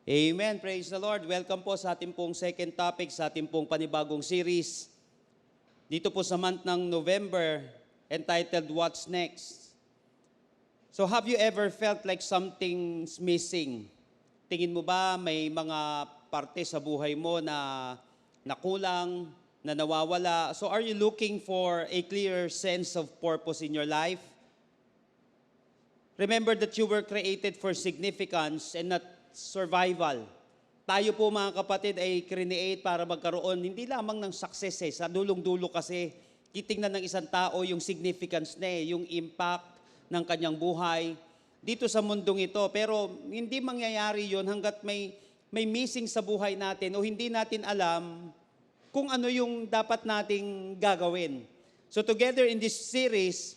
Amen. Praise the Lord. Welcome po sa ating pong second topic, sa ating pong panibagong series. Dito po sa month ng November, entitled, What's Next? So have you ever felt like something's missing? Tingin mo ba may mga parte sa buhay mo na nakulang, na nawawala? So are you looking for a clear sense of purpose in your life? Remember that you were created for significance and not survival. Tayo po mga kapatid ay create para magkaroon hindi lamang ng success sa dulong-dulo kasi titingnan ng isang tao yung significance yung impact ng kanyang buhay dito sa mundong ito. Pero hindi mangyayari yon hanggat may missing sa buhay natin o hindi natin alam kung ano yung dapat nating gagawin. So together in this series,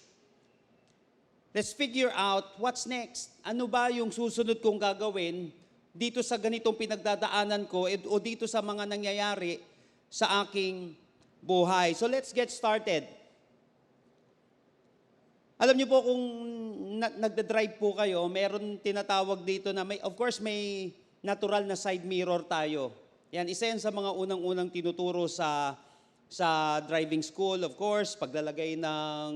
let's figure out what's next. Ano ba yung susunod kong gagawin dito sa ganitong pinagdadaanan ko o dito sa mga nangyayari sa aking buhay. So let's get started. Alam niyo po kung nagda-drive po kayo, meron tinatawag dito na of course may natural na side mirror tayo. Yan, isa yan sa mga unang-unang tinuturo sa driving school, of course, paglalagay ng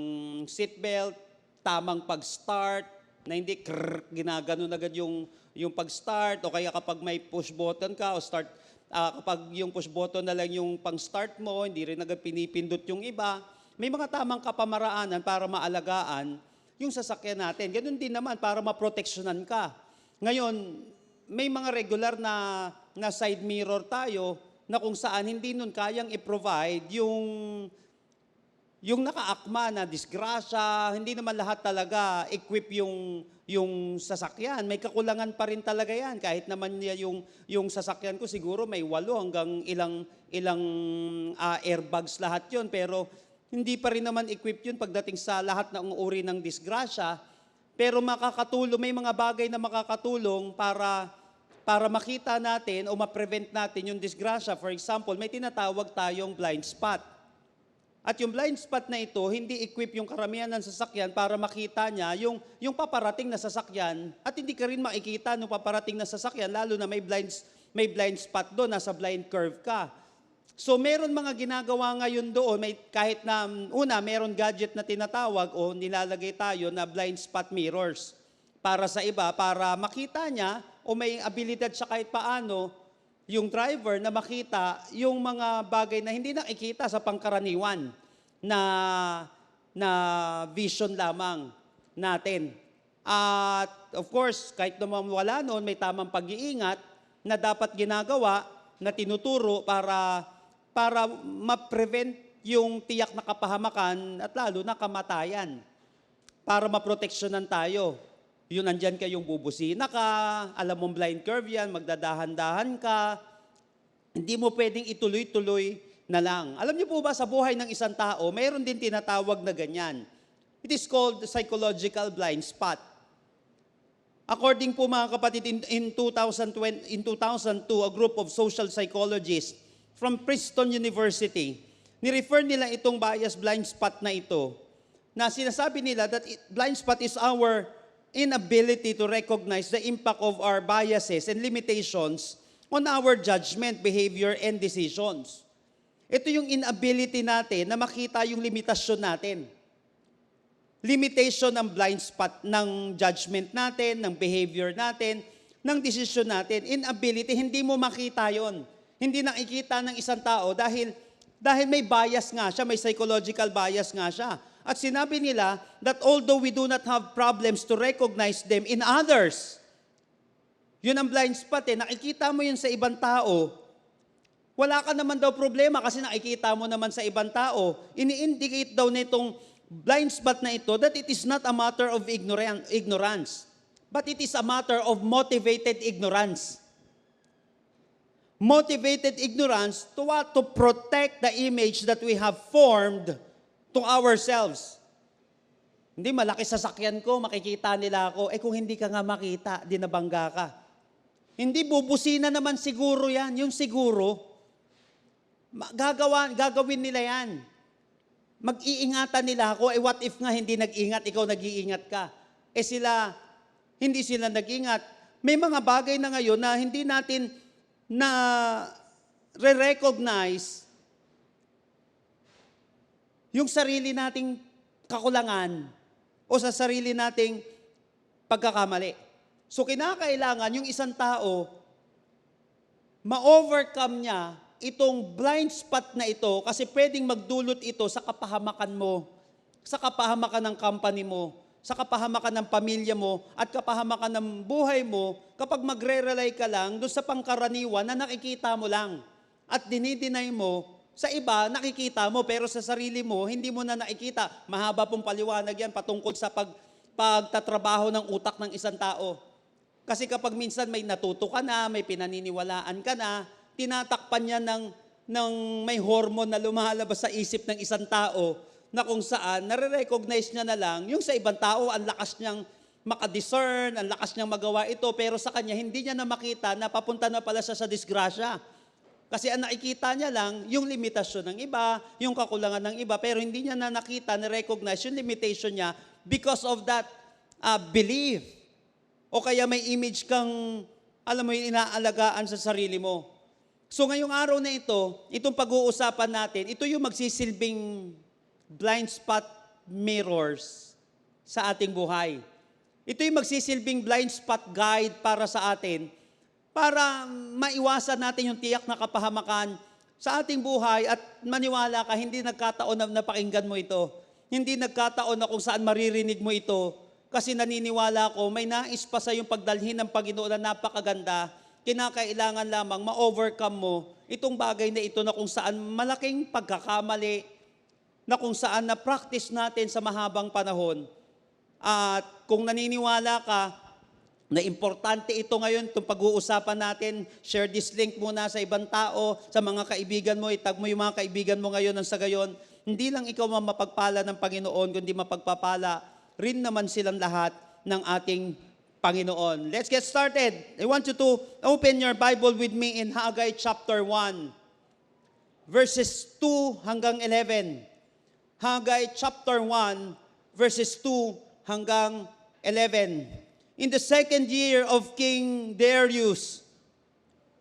seatbelt, tamang pag-start, na hindi ginaganon agad yung pag-start o kaya kapag may push button ka o start, kapag yung push button na lang yung pang-start mo, hindi rin agad pinipindot yung iba. May mga tamang kapamaraanan para maalagaan yung sasakyan natin. Ganun din naman para maproteksyonan ka. Ngayon, may mga regular na side mirror tayo na kung saan hindi nun kayang i-provide yung nakaakma na disgrasya, hindi naman lahat talaga equip yung sasakyan. May kakulangan pa rin talaga yan. Kahit naman yung sasakyan ko siguro may 8 hanggang ilang airbags lahat yon, pero hindi pa rin naman equip yun pagdating sa lahat ng uri ng disgrasya. Pero makakatulong, may mga bagay na makakatulong para makita natin o ma-prevent natin yung disgrasya. For example, may tinatawag tayong blind spot. At yung blind spot na ito, hindi equip yung karamihan ng sasakyan para makita niya yung paparating na sasakyan at hindi ka rin makikita ng paparating na sasakyan lalo na may blind spot doon, nasa blind curve ka. So meron mga ginagawa ngayon doon, kahit na meron gadget na tinatawag o nilalagay tayo na blind spot mirrors para sa iba, para makita niya o may abilidad siya kahit paano yung driver na makita yung mga bagay na hindi nakikita sa pangkaraniwan na vision lamang natin. At of course, kahit naman wala noon, may tamang pag-iingat na dapat ginagawa, na tinuturo para ma-prevent yung tiyak na kapahamakan at lalo na kamatayan. Para maproteksyonan tayo. Yun, nandyan kayong bubusina ka, alam mong blind curve yan, magdadahan-dahan ka. Hindi mo pwedeng ituloy-tuloy na lang. Alam niyo po ba, sa buhay ng isang tao, mayroon din tinatawag na ganyan. It is called psychological blind spot. According po mga kapatid, in 2002, a group of social psychologists from Princeton University, ni-refer nila itong bias blind spot na ito, na sinasabi nila that blind spot is our inability to recognize the impact of our biases and limitations on our judgment, behavior, and decisions. Ito yung inability natin na makita yung limitasyon natin. Limitation ng blind spot ng judgment natin, ng behavior natin, ng decision natin. Inability, hindi mo makita yon. Hindi nakikita ng isang tao dahil may bias nga siya, may psychological bias nga siya. At sinabi nila that although we do not have problems to recognize them in others, yun ang blind spot nakikita mo yun sa ibang tao, wala ka naman daw problema kasi nakikita mo naman sa ibang tao. Ini-indicate daw nitong blind spot na ito that it is not a matter of ignorance, but it is a matter of motivated ignorance. Motivated ignorance to what? To protect the image that we have formed to ourselves. Hindi, malaki sasakyan ko, makikita nila ako. Kung hindi ka nga makita, di nabangga ka. Hindi, bubusina naman siguro yan. Yung siguro, gagawin nila yan. Mag-iingatan nila ako. What if nga hindi nag-ingat, ikaw nag-iingat ka? Hindi sila nag-ingat. may mga bagay na ngayon na hindi natin na re-recognize yung sarili nating kakulangan o sa sarili nating pagkakamali. So kinakailangan yung isang tao, ma-overcome niya itong blind spot na ito kasi pwedeng magdulot ito sa kapahamakan mo, sa kapahamakan ng company mo, sa kapahamakan ng pamilya mo, at kapahamakan ng buhay mo kapag magre-rely ka lang doon sa pangkaraniwan na nakikita mo lang. At dinideny mo, sa iba nakikita mo pero sa sarili mo hindi mo na nakikita. Mahaba pong paliwanag yan patungkol sa pagtatrabaho ng utak ng isang tao. Kasi kapag minsan may natuto ka na, may pinaniniwalaan ka na, tinatakpan niya ng may hormone na lumalabas sa isip ng isang tao na kung saan nare-recognize niya na lang yung sa ibang tao ang lakas niyang makadiscern, ang lakas niyang magawa ito, pero sa kanya hindi niya na makita na papunta na pala siya sa disgrasya. Kasi ang nakikita niya lang yung limitasyon ng iba, yung kakulangan ng iba, pero hindi niya na nakita, na-recognize yung limitation niya because of that belief. O kaya may image kang, alam mo yung inaalagaan sa sarili mo. So ngayong araw na ito, itong pag-uusapan natin, ito yung magsisilbing blind spot mirrors sa ating buhay. Ito yung magsisilbing blind spot guide para sa atin, para maiwasan natin yung tiyak na kapahamakan sa ating buhay at maniwala ka, hindi nagkataon na napakinggan mo ito. Hindi nagkataon na kung saan maririnig mo ito. Kasi naniniwala ko, may nais pa sa yung pagdalhin ng Panginoon na napakaganda. Kinakailangan lamang ma-overcome mo itong bagay na ito na kung saan malaking pagkakamali, na kung saan na-practice natin sa mahabang panahon. At kung naniniwala ka na importante ito ngayon, itong pag-uusapan natin, share this link muna sa ibang tao, sa mga kaibigan mo, itag mo yung mga kaibigan mo ngayon ng sa gayon. Hindi lang ikaw mapagpala ng Panginoon, kundi mapagpapala rin naman silang lahat ng ating Panginoon. Let's get started. I want you to open your Bible with me in Haggai chapter 1, verses 2 hanggang 11. Haggai chapter 1, verses 2 hanggang 11. In the second year of King Darius,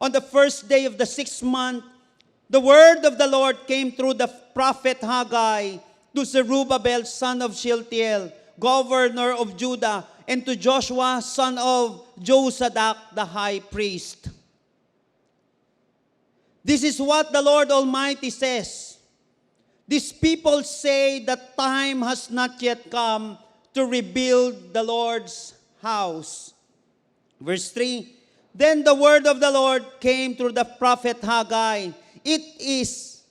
on the first day of the 6th month, the word of the Lord came through the prophet Haggai to Zerubbabel, son of Shealtiel, governor of Judah, and to Joshua, son of Josadak, the high priest. This is what the Lord Almighty says. These people say that time has not yet come to rebuild the Lord's house. Verse 3, then the word of the Lord came through the prophet Haggai. Is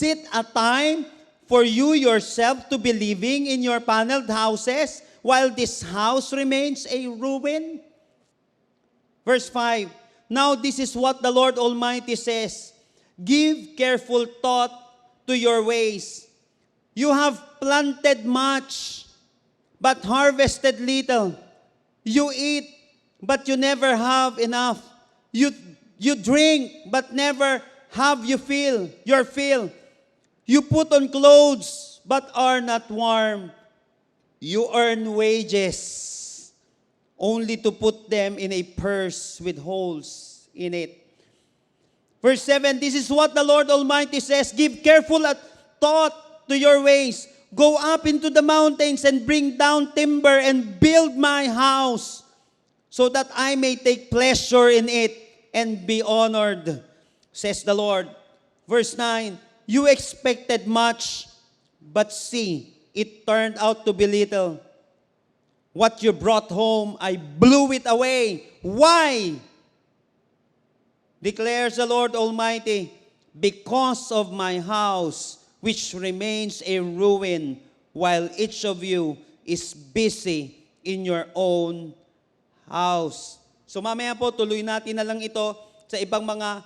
it a time for you yourself to be living in your paneled houses while this house remains a ruin? Verse 5, now this is what the Lord Almighty says. Give careful thought to your ways. You have planted much, but harvested little. You eat, but you never have enough. You drink, but never have your fill. You put on clothes, but are not warm. You earn wages, only to put them in a purse with holes in it. Verse 7, this is what the Lord Almighty says, give careful thought to your ways. Go up into the mountains and bring down timber and build my house, so that I may take pleasure in it and be honored, says the Lord. Verse 9, you expected much, but see, it turned out to be little. What you brought home, I blew it away. Why? Declares the Lord Almighty, because of my house, which remains a ruin, while each of you is busy in your own house. So mamaya po, tuloy natin na lang ito sa ibang mga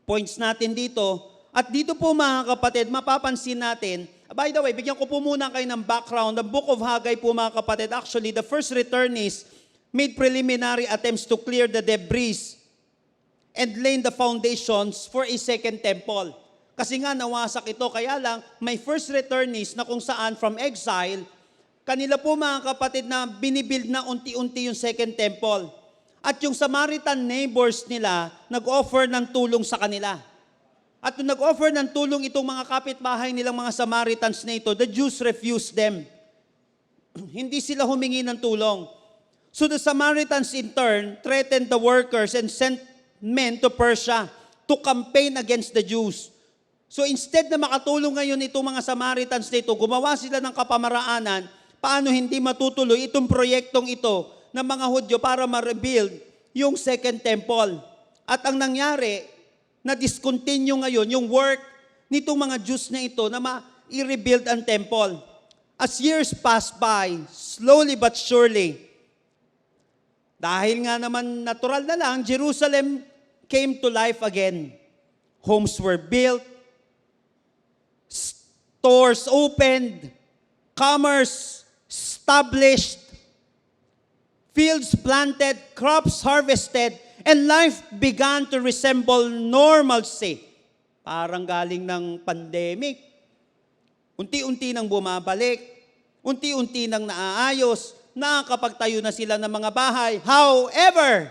points natin dito. At dito po mga kapatid, mapapansin natin, by the way, bigyan ko po muna kayo ng background. The book of Haggai po mga kapatid, actually the first returnees made preliminary attempts to clear the debris and lay the foundations for a second temple. Kasi nga nawasak ito, kaya lang may first returnees na kung saan from exile, Kanila po mga kapatid na binibuild na unti-unti yung second temple. At yung Samaritan neighbors nila, nag-offer ng tulong sa kanila. At nung nag-offer ng tulong itong mga kapitbahay nilang mga Samaritans na ito, the Jews refused them. Hindi sila humingi ng tulong. So the Samaritans in turn threatened the workers and sent men to Persia to campaign against the Jews. So instead na makatulong ngayon itong mga Samaritans na ito, gumawa sila ng kapamaraanan, paano hindi matutuloy itong proyektong ito ng mga Hudyo para ma-rebuild yung second temple. At ang nangyari, na-discontinue ngayon yung work nitong mga Jews na ito na ma-rebuild ang temple. As years passed by, slowly but surely, dahil nga naman natural na lang, Jerusalem came to life again. Homes were built, stores opened, commerce established, fields planted, crops harvested, and life began to resemble normalcy. Parang galing ng pandemic. Unti-unti nang bumabalik, unti-unti nang naaayos, nakakapagtayo na sila ng mga bahay. However,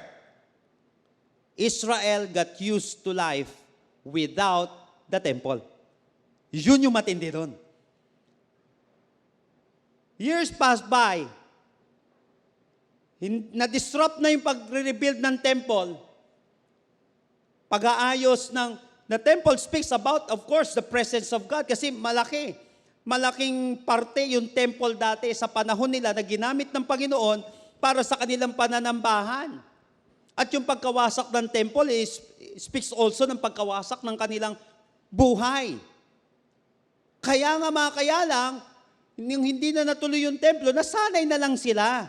Israel got used to life without the temple. Yun yung matindi doon. Years passed by, na-disrupt na yung pag-rebuild ng temple. Pag-aayos ng, the temple speaks about, of course, the presence of God. Kasi malaki. Malaking parte yung temple dati sa panahon nila na ginamit ng Panginoon para sa kanilang pananambahan. At yung pagkawasak ng temple speaks also ng pagkawasak ng kanilang buhay. Kaya nga mga kaya lang, yung hindi na natuloy yung templo, nasanay na lang sila.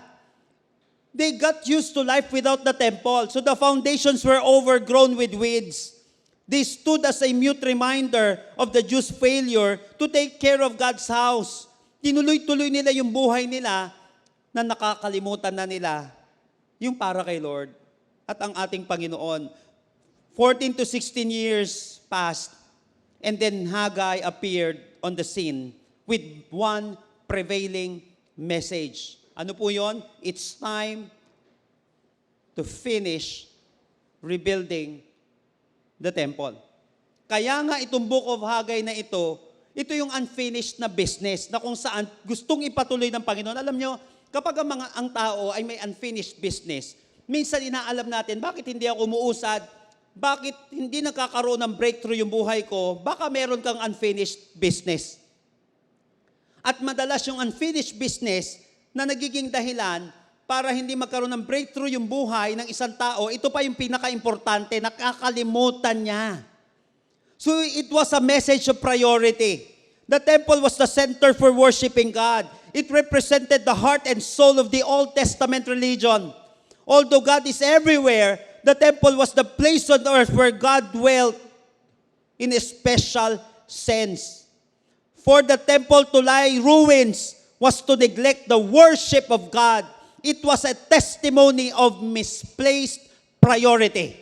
They got used to life without the temple. So the foundations were overgrown with weeds. They stood as a mute reminder of the Jews' failure to take care of God's house. Tinuloy-tuloy nila yung buhay nila na nakakalimutan na nila yung para kay Lord at ang ating Panginoon. 14 to 16 years passed, and then Haggai appeared on the scene with one prevailing message. Ano po yon? It's time to finish rebuilding the temple. Kaya nga itong Book of Haggai na ito yung unfinished na business na kung saan gustong ipatuloy ng Panginoon. Alam nyo, kapag ang tao ay may unfinished business, minsan inaalam natin, bakit hindi ako umuusad? Bakit hindi nakakaroon ng breakthrough yung buhay ko? Baka meron kang unfinished business. At madalas yung unfinished business na nagiging dahilan para hindi magkaroon ng breakthrough yung buhay ng isang tao, ito pa yung pinaka-importante, nakakalimutan niya. So it was a message of priority. The temple was the center for worshiping God. It represented the heart and soul of the Old Testament religion. Although God is everywhere, the temple was the place on earth where God dwelt in a special sense. For the temple to lie ruins was to neglect the worship of God. It was a testimony of misplaced priority.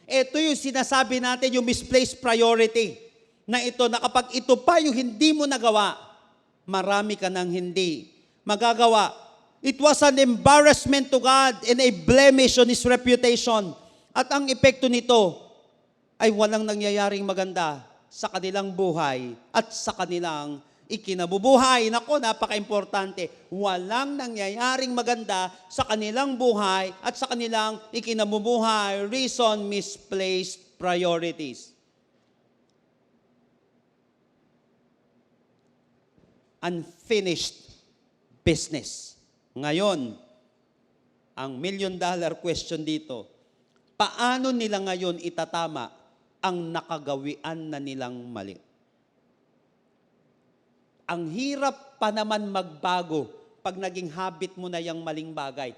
Ito yung sinasabi natin, yung misplaced priority. Na ito, na kapag ito pa yung hindi mo nagawa, marami ka nang hindi magagawa. It was an embarrassment to God and a blemish on His reputation. At ang epekto nito ay walang nangyayaring maganda sa kanilang buhay at sa kanilang ikinabubuhay. Nako, napaka-importante. Walang nangyayaring maganda sa kanilang buhay at sa kanilang ikinabubuhay. Reason, misplaced priorities. Unfinished business. Ngayon, ang $1,000,000 question dito, paano nila ngayon itatama ang nakagawian na nilang mali? Ang hirap pa naman magbago pag naging habit mo na yung maling bagay.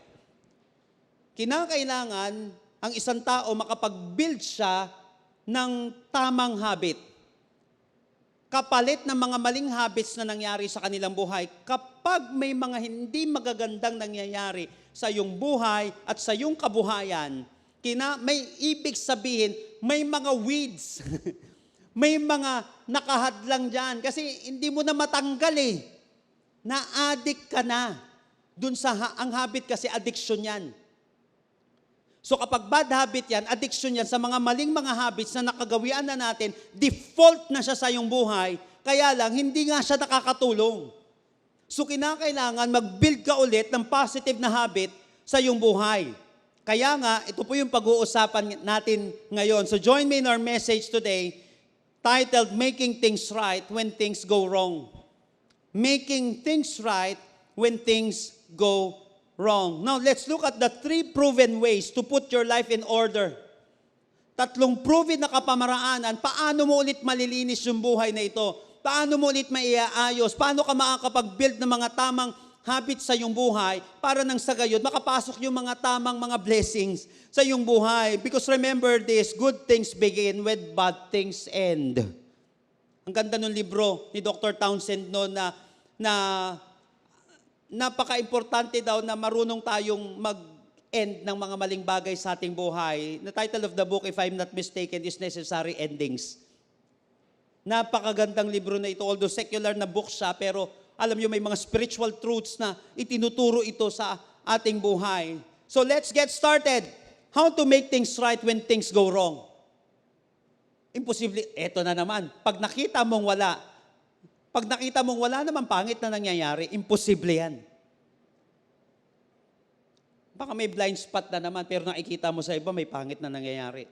Kinakailangan ang isang tao makapag-build siya ng tamang habit. Kapalit ng mga maling habits na nangyari sa kanilang buhay, kapag may mga hindi magagandang nangyayari sa iyong buhay at sa iyong kabuhayan, may ibig sabihin, may mga weeds. May mga nakahadlang dyan kasi hindi mo na matanggal eh. Na-addict ka na. Dun sa, ang habit kasi addiction yan. So kapag bad habit yan, addiction yan sa mga maling mga habits na nakagawian na natin, default na siya sa iyong buhay, kaya lang hindi nga siya nakakatulong. So kinakailangan mag-build ka ulit ng positive na habit sa iyong buhay. Kaya nga, ito po yung pag-uusapan natin ngayon. So join me in our message today, titled, Making Things Right When Things Go Wrong. Making things right when things go wrong. Now, let's look at the 3 proven ways to put your life in order. 3 proven na kapamaraanan, paano mo ulit malilinis yung buhay na ito? Paano mo ulit maiaayos? Paano ka makakapag-build ng mga tamang habits sa iyong buhay para nang sa gayon makapasok yung mga tamang mga blessings sa iyong buhay. Because remember this, good things begin with bad things end. Ang ganda ng libro ni Dr. Townsend no, na napaka-importante daw na marunong tayong mag-end ng mga maling bagay sa ating buhay. The title of the book, if I'm not mistaken, is Necessary Endings. Napakagandang libro na ito, although secular na book siya, pero alam niyo may mga spiritual truths na itinuturo ito sa ating buhay. So let's get started. How to make things right when things go wrong. Imposible. Eto na naman. Pag nakita mong wala naman pangit na nangyayari, imposible yan. Baka may blind spot na naman, pero nakikita mo sa iba, may pangit na nangyayari.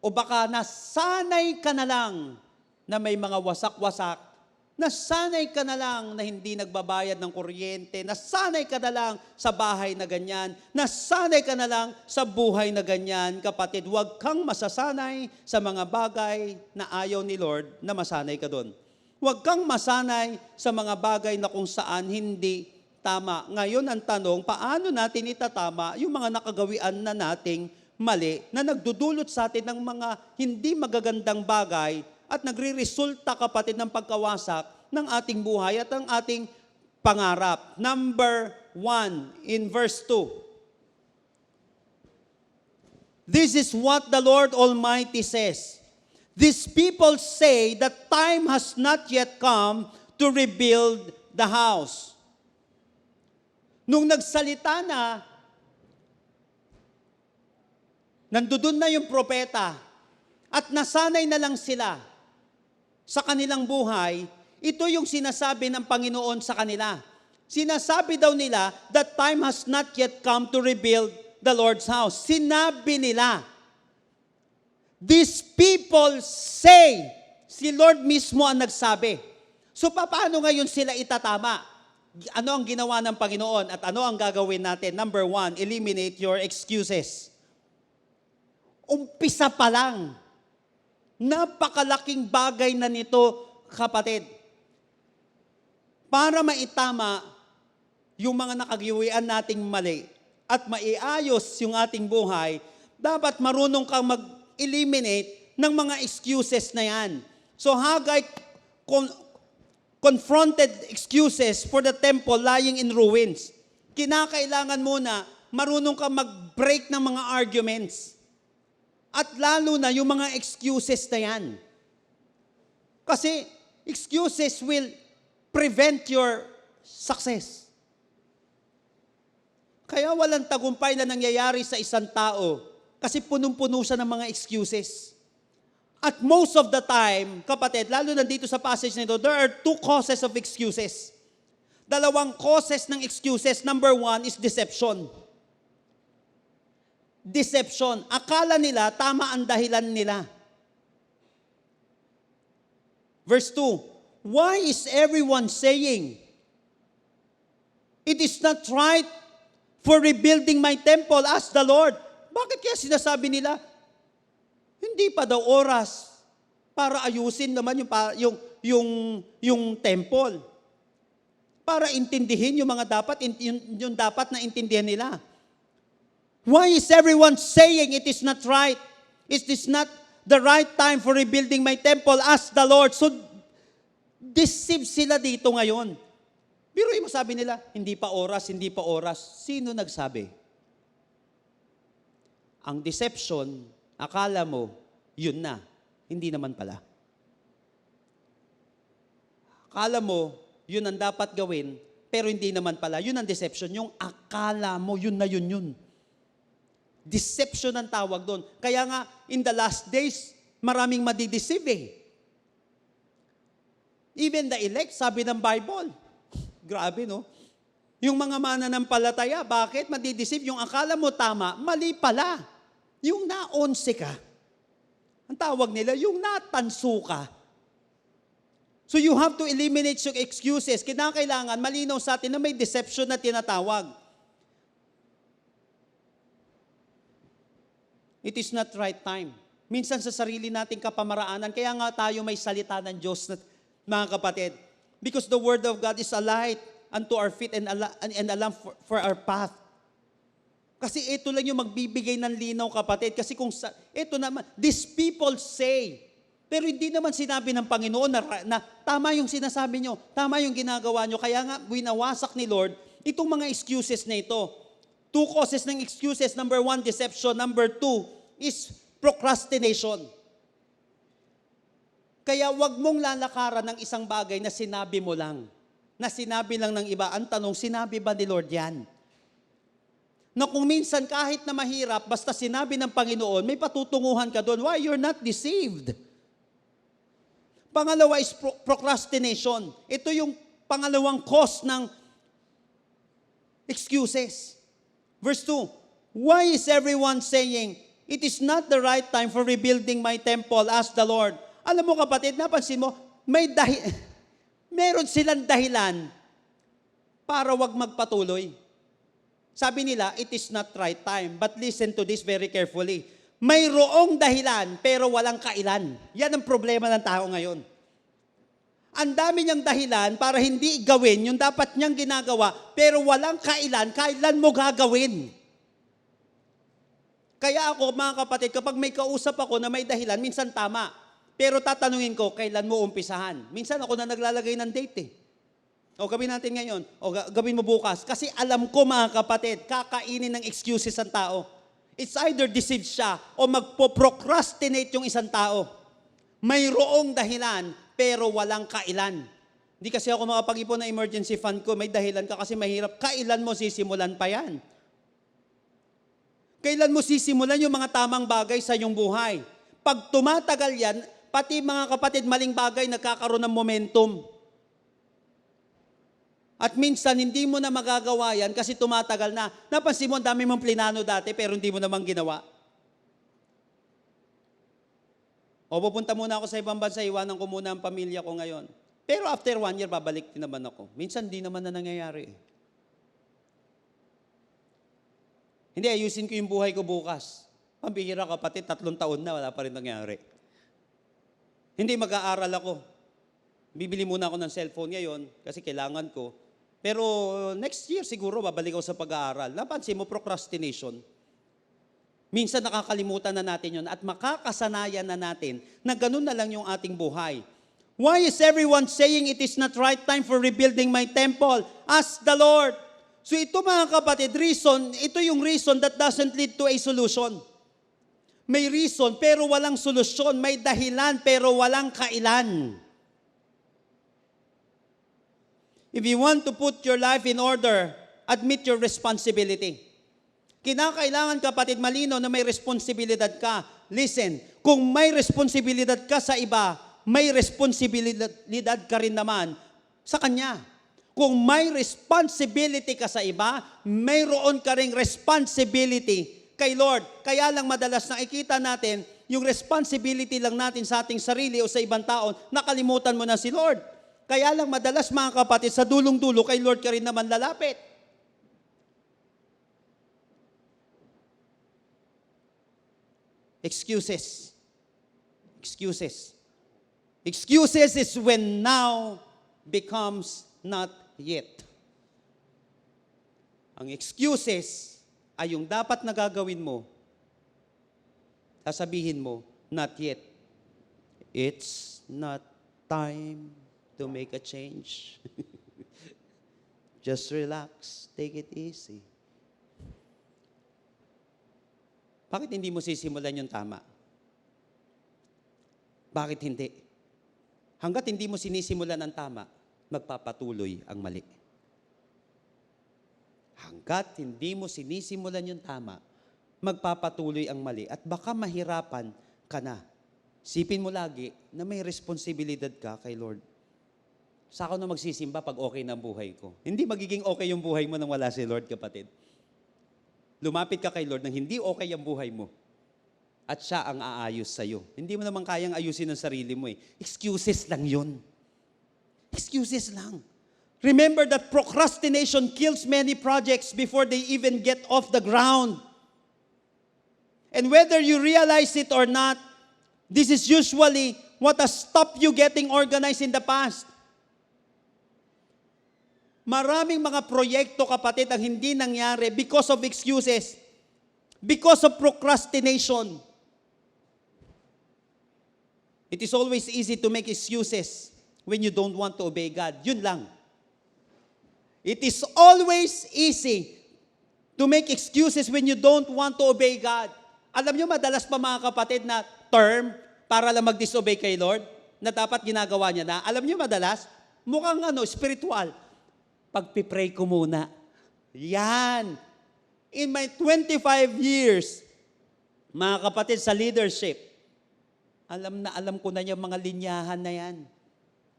O baka nasanay ka na lang na may mga wasak-wasak. Nasanay ka na lang na hindi nagbabayad ng kuryente. Nasanay ka na lang sa bahay na ganyan. Nasanay ka na lang sa buhay na ganyan. Kapatid, huwag kang masasanay sa mga bagay na ayaw ni Lord na masanay ka doon. Huwag kang masanay sa mga bagay na kung saan hindi tama. Ngayon ang tanong, paano natin itatama yung mga nakagawian na nating mali na nagdudulot sa atin ng mga hindi magagandang bagay at nagre-resulta, kapatid, ng pagkawasak ng ating buhay at ang ating pangarap. Number 1, in verse 2. This is what the Lord Almighty says. These people say that time has not yet come to rebuild the house. Nung nagsalita na, nandudun na yung propeta at nasanay na lang sila sa kanilang buhay, ito yung sinasabi ng Panginoon sa kanila. Sinasabi daw nila that time has not yet come to rebuild the Lord's house. Sinabi nila. These people say, si Lord mismo ang nagsabi. So paano ngayon sila itatama? Ano ang ginawa ng Panginoon at ano ang gagawin natin? Number 1, eliminate your excuses. Umpisa pa lang. Napakalaking bagay na nito, kapatid. Para maitama yung mga nakagiwian nating mali at maiayos yung ating buhay, dapat marunong kang mag-eliminate ng mga excuses na yan. So Haggai confronted excuses for the temple lying in ruins. Kinakailangan muna marunong kang mag-break ng mga arguments. At lalo na yung mga excuses na yan. Kasi excuses will prevent your success. Kaya walang tagumpay na nangyayari sa isang tao kasi punong-puno siya ng mga excuses. At most of the time, kapatid, lalo na dito sa passage nito, there are 2 causes of excuses. 2 causes ng excuses. Number 1 is deception. Deception. Akala nila, tama ang dahilan nila. Verse 2, why is everyone saying, it is not right for rebuilding my temple as the Lord? Bakit kaya sinasabi nila, hindi pa daw oras para ayusin naman yung temple? Para intindihin yung mga yung dapat na intindihan nila. Why is everyone saying it is not right? It is not the right time for rebuilding my temple as the Lord. So, deceive sila dito ngayon. Pero mo sabi nila, hindi pa oras, hindi pa oras. Sino nagsabi? Ang deception, akala mo, yun na. Hindi naman pala. Akala mo, yun ang dapat gawin, pero hindi naman pala. Yun ang deception. Yung akala mo, yun na yun. Deception ang tawag doon. Kaya nga, in the last days, maraming madideceive eh. Even the elect, sabi ng Bible. Grabe, no? Yung mga mananampalataya, bakit madideceive? Yung akala mo tama, mali pala. Yung naonse ka. Ang tawag nila, yung natanso ka. So you have to eliminate yung excuses. Kinakailangan malinaw sa atin na may deception na tinatawag. It is not right time. Minsan sa sarili nating kapamaraanan, kaya nga tayo may salita ng Diyos, mga kapatid. Because the Word of God is a light unto our feet and a lamp for our path. Kasi ito lang yung magbibigay ng linaw, kapatid. Kasi ito naman, these people say, pero hindi naman sinabi ng Panginoon na tama yung sinasabi nyo, tama yung ginagawa nyo. Kaya nga, winawasak ni Lord itong mga excuses na ito. 2 causes ng excuses. Number 1, deception. Number 2 is procrastination. Kaya wag mong lalakaran ng isang bagay na sinabi mo lang. Na sinabi lang ng iba. Ang tanong, sinabi ba ni Lord yan? Na kung minsan kahit na mahirap, basta sinabi ng Panginoon, may patutunguhan ka doon. Why? You're not deceived. Pangalawa is procrastination. Ito yung pangalawang cause ng excuses. Verse 2, why is everyone saying, it is not the right time for rebuilding my temple, asked the Lord. Alam mo kapatid, napansin mo, meron silang dahilan para wag magpatuloy. Sabi nila, it is not right time. But listen to this very carefully. Mayroong dahilan, pero walang kailan. Yan ang problema ng tao ngayon. Ang dami niyang dahilan para hindi gawin yung dapat niyang ginagawa, pero walang kailan mo gagawin. Kaya ako, mga kapatid, kapag may kausap ako na may dahilan, minsan tama. Pero tatanungin ko, kailan mo umpisahan? Minsan ako na naglalagay ng date eh. O gawin natin ngayon, o gawin mo bukas. Kasi alam ko mga kapatid, kakainin ng excuses ang tao. It's either deceive siya o magpo-procrastinate yung isang tao. Mayroong dahilan, pero walang kailan. Hindi kasi ako makapag-ipon ng emergency fund ko, may dahilan ka kasi mahirap. Kailan mo sisimulan pa yan? Kailan mo sisimulan yung mga tamang bagay sa iyong buhay? Pag tumatagal yan, pati mga kapatid, maling bagay nagkakaroon ng momentum. At minsan, hindi mo na magagawa yan kasi tumatagal na. Napansin mo, ang dami mong plinano dati pero hindi mo namang ginawa. O pupunta muna ako sa ibang bansa, iwanan ko muna ang pamilya ko ngayon. Pero after 1 year, babalik din naman ako. Minsan, hindi naman na nangyayari. Hindi, ayusin ko yung buhay ko bukas. Pambihira kapatid, 3 taon na, wala pa rin nangyari. Hindi, mag-aaral ako. Bibili muna ako ng cellphone ngayon kasi kailangan ko. Pero next year siguro babalik ako sa pag-aaral. Napansin mo, procrastination. Minsan nakakalimutan na natin yun at makakasanayan na natin na ganun na lang yung ating buhay. Why is everyone saying it is not right time for rebuilding my temple? Ask the Lord. So ito mga kapatid, ito yung reason that doesn't lead to a solution. May reason pero walang solusyon. May dahilan pero walang kailan. If you want to put your life in order, admit your responsibility. Kinakailangan kapatid malino na may responsibilidad ka. Listen, kung may responsibilidad ka sa iba, may responsibilidad ka rin naman sa Kanya. Kung may responsibility ka sa iba, mayroon ka ring responsibility kay Lord. Kaya lang madalas nakikita natin, yung responsibility lang natin sa ating sarili o sa ibang tao, nakalimutan mo na si Lord. Kaya lang madalas mga kapatid, sa dulong-dulo, kay Lord ka rin naman lalapit. Excuses. Excuses. Excuses is when now becomes not yet. Ang excuses ay yung dapat na gagawin mo, sasabihin mo, not yet. It's not time to make a change. Just relax. Take it easy. Bakit hindi mo sisimulan yung tama? Bakit hindi? Hanggat hindi mo sinisimulan ang tama, magpapatuloy ang mali. Hanggat hindi mo sinisimulan yung tama, magpapatuloy ang mali at baka mahirapan ka na. Sipin mo lagi na may responsibilidad ka kay Lord. Sa ako na magsisimba pag okay na ang buhay ko. Hindi magiging okay yung buhay mo nang wala si Lord, kapatid. Lumapit ka kay Lord nang hindi okay ang buhay mo. At siya ang aayos sa'yo. Hindi mo naman kayang ayusin ang sarili mo eh. Excuses lang yun. Excuses lang. Remember that procrastination kills many projects before they even get off the ground. And whether you realize it or not, this is usually what has stopped you getting organized in the past. Maraming mga proyekto, kapatid, ang hindi nangyari because of excuses, because of procrastination. It is always easy to make excuses when you don't want to obey God. Yun lang. It is always easy to make excuses when you don't want to obey God. Alam nyo, madalas pa mga kapatid na term para lang mag-disobey kay Lord na dapat ginagawa niya na. Alam nyo madalas, mukhang spiritual. Pagpipray ko muna. Yan. In my 25 years, mga kapatid, sa leadership, alam ko na yung mga linyahan na yan.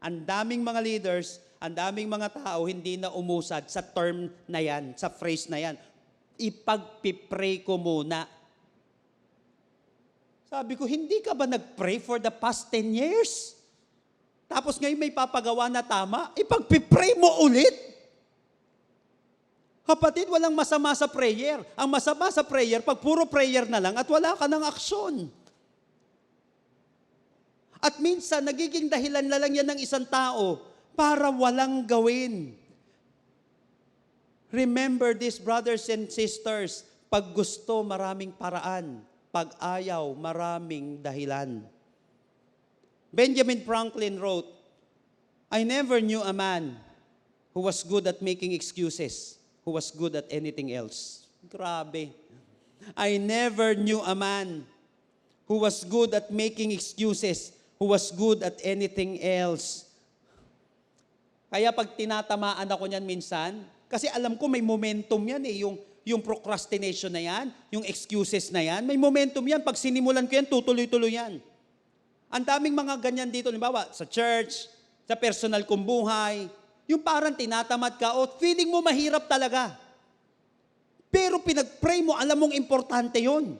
Ang daming mga leaders, ang daming mga tao, hindi na umusad sa term na yan, sa phrase na yan. Ipagpipray ko muna. Sabi ko, hindi ka ba nag-pray for the past 10 years? Tapos ngayon may papagawa na tama, ipagpipray mo ulit? Kapatid, walang masama sa prayer. Ang masama sa prayer, pag puro prayer na lang at wala ka ng aksyon. At minsan, nagiging dahilan na lang yan ng isang tao para walang gawin. Remember this, brothers and sisters, pag gusto, maraming paraan. Pag ayaw, maraming dahilan. Benjamin Franklin wrote, I never knew a man who was good at making excuses, who was good at anything else. Grabe. I never knew a man who was good at making excuses, who was good at anything else. Kaya pag tinatamaan ako niyan minsan, kasi alam ko may momentum yan eh, yung procrastination na yan, yung excuses na yan, may momentum yan. Pag sinimulan ko yan, tutuloy-tuloy yan. Ang daming mga ganyan dito, halimbawa, sa church, sa personal kong buhay, yung parang tinatamad ka o feeling mo mahirap talaga. Pero pinag-pray mo, alam mong importante yon.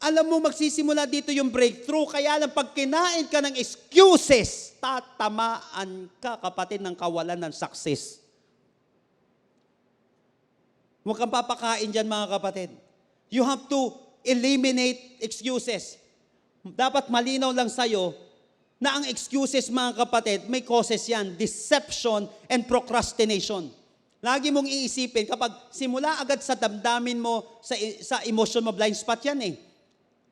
Alam mo magsisimula dito yung breakthrough, kaya lang pag kinain ka ng excuses, tatamaan ka, kapatid, ng kawalan ng success. Huwag kang papakain dyan, mga kapatid. You have to eliminate excuses. Dapat malinaw lang sa'yo na ang excuses, mga kapatid, may causes yan, deception and procrastination. Lagi mong iisipin, kapag simula agad sa damdamin mo, sa emotion mo, blind spot yan eh.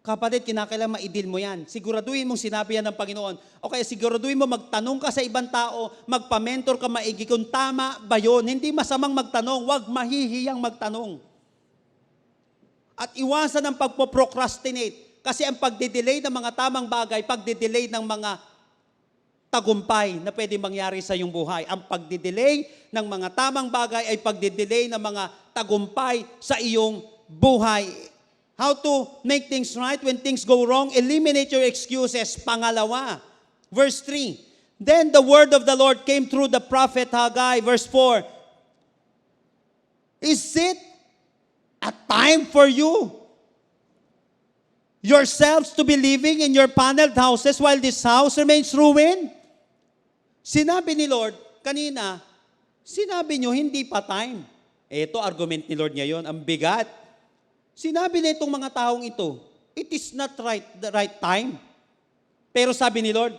Kapatid, kinakailangan ma-deal mo yan. Siguraduhin mong sinabi yan ng Panginoon. O kaya siguraduhin mo magtanong ka sa ibang tao, magpa-mentor ka maigi kung tama ba yun. Hindi masamang magtanong, huwag mahihiyang magtanong. At iwasan ang pagpo-procrastinate. Kasi ang pagde-delay ng mga tamang bagay, pagde-delay ng mga tagumpay na pwede mangyari sa iyong buhay. Ang pagde-delay ng mga tamang bagay ay pagde-delay ng mga tagumpay sa iyong buhay. How to make things right when things go wrong? Eliminate your excuses. Pangalawa, verse 3. Then the word of the Lord came through the prophet Haggai. Verse 4. Is it a time for you yourselves to be living in your paneled houses while this house remains ruined? Sinabi ni Lord, kanina, sinabi nyo, hindi pa time. Ito, argument ni Lord ngayon, ang bigat. Sinabi na itong mga taong ito, it is not the right time. Pero sabi ni Lord,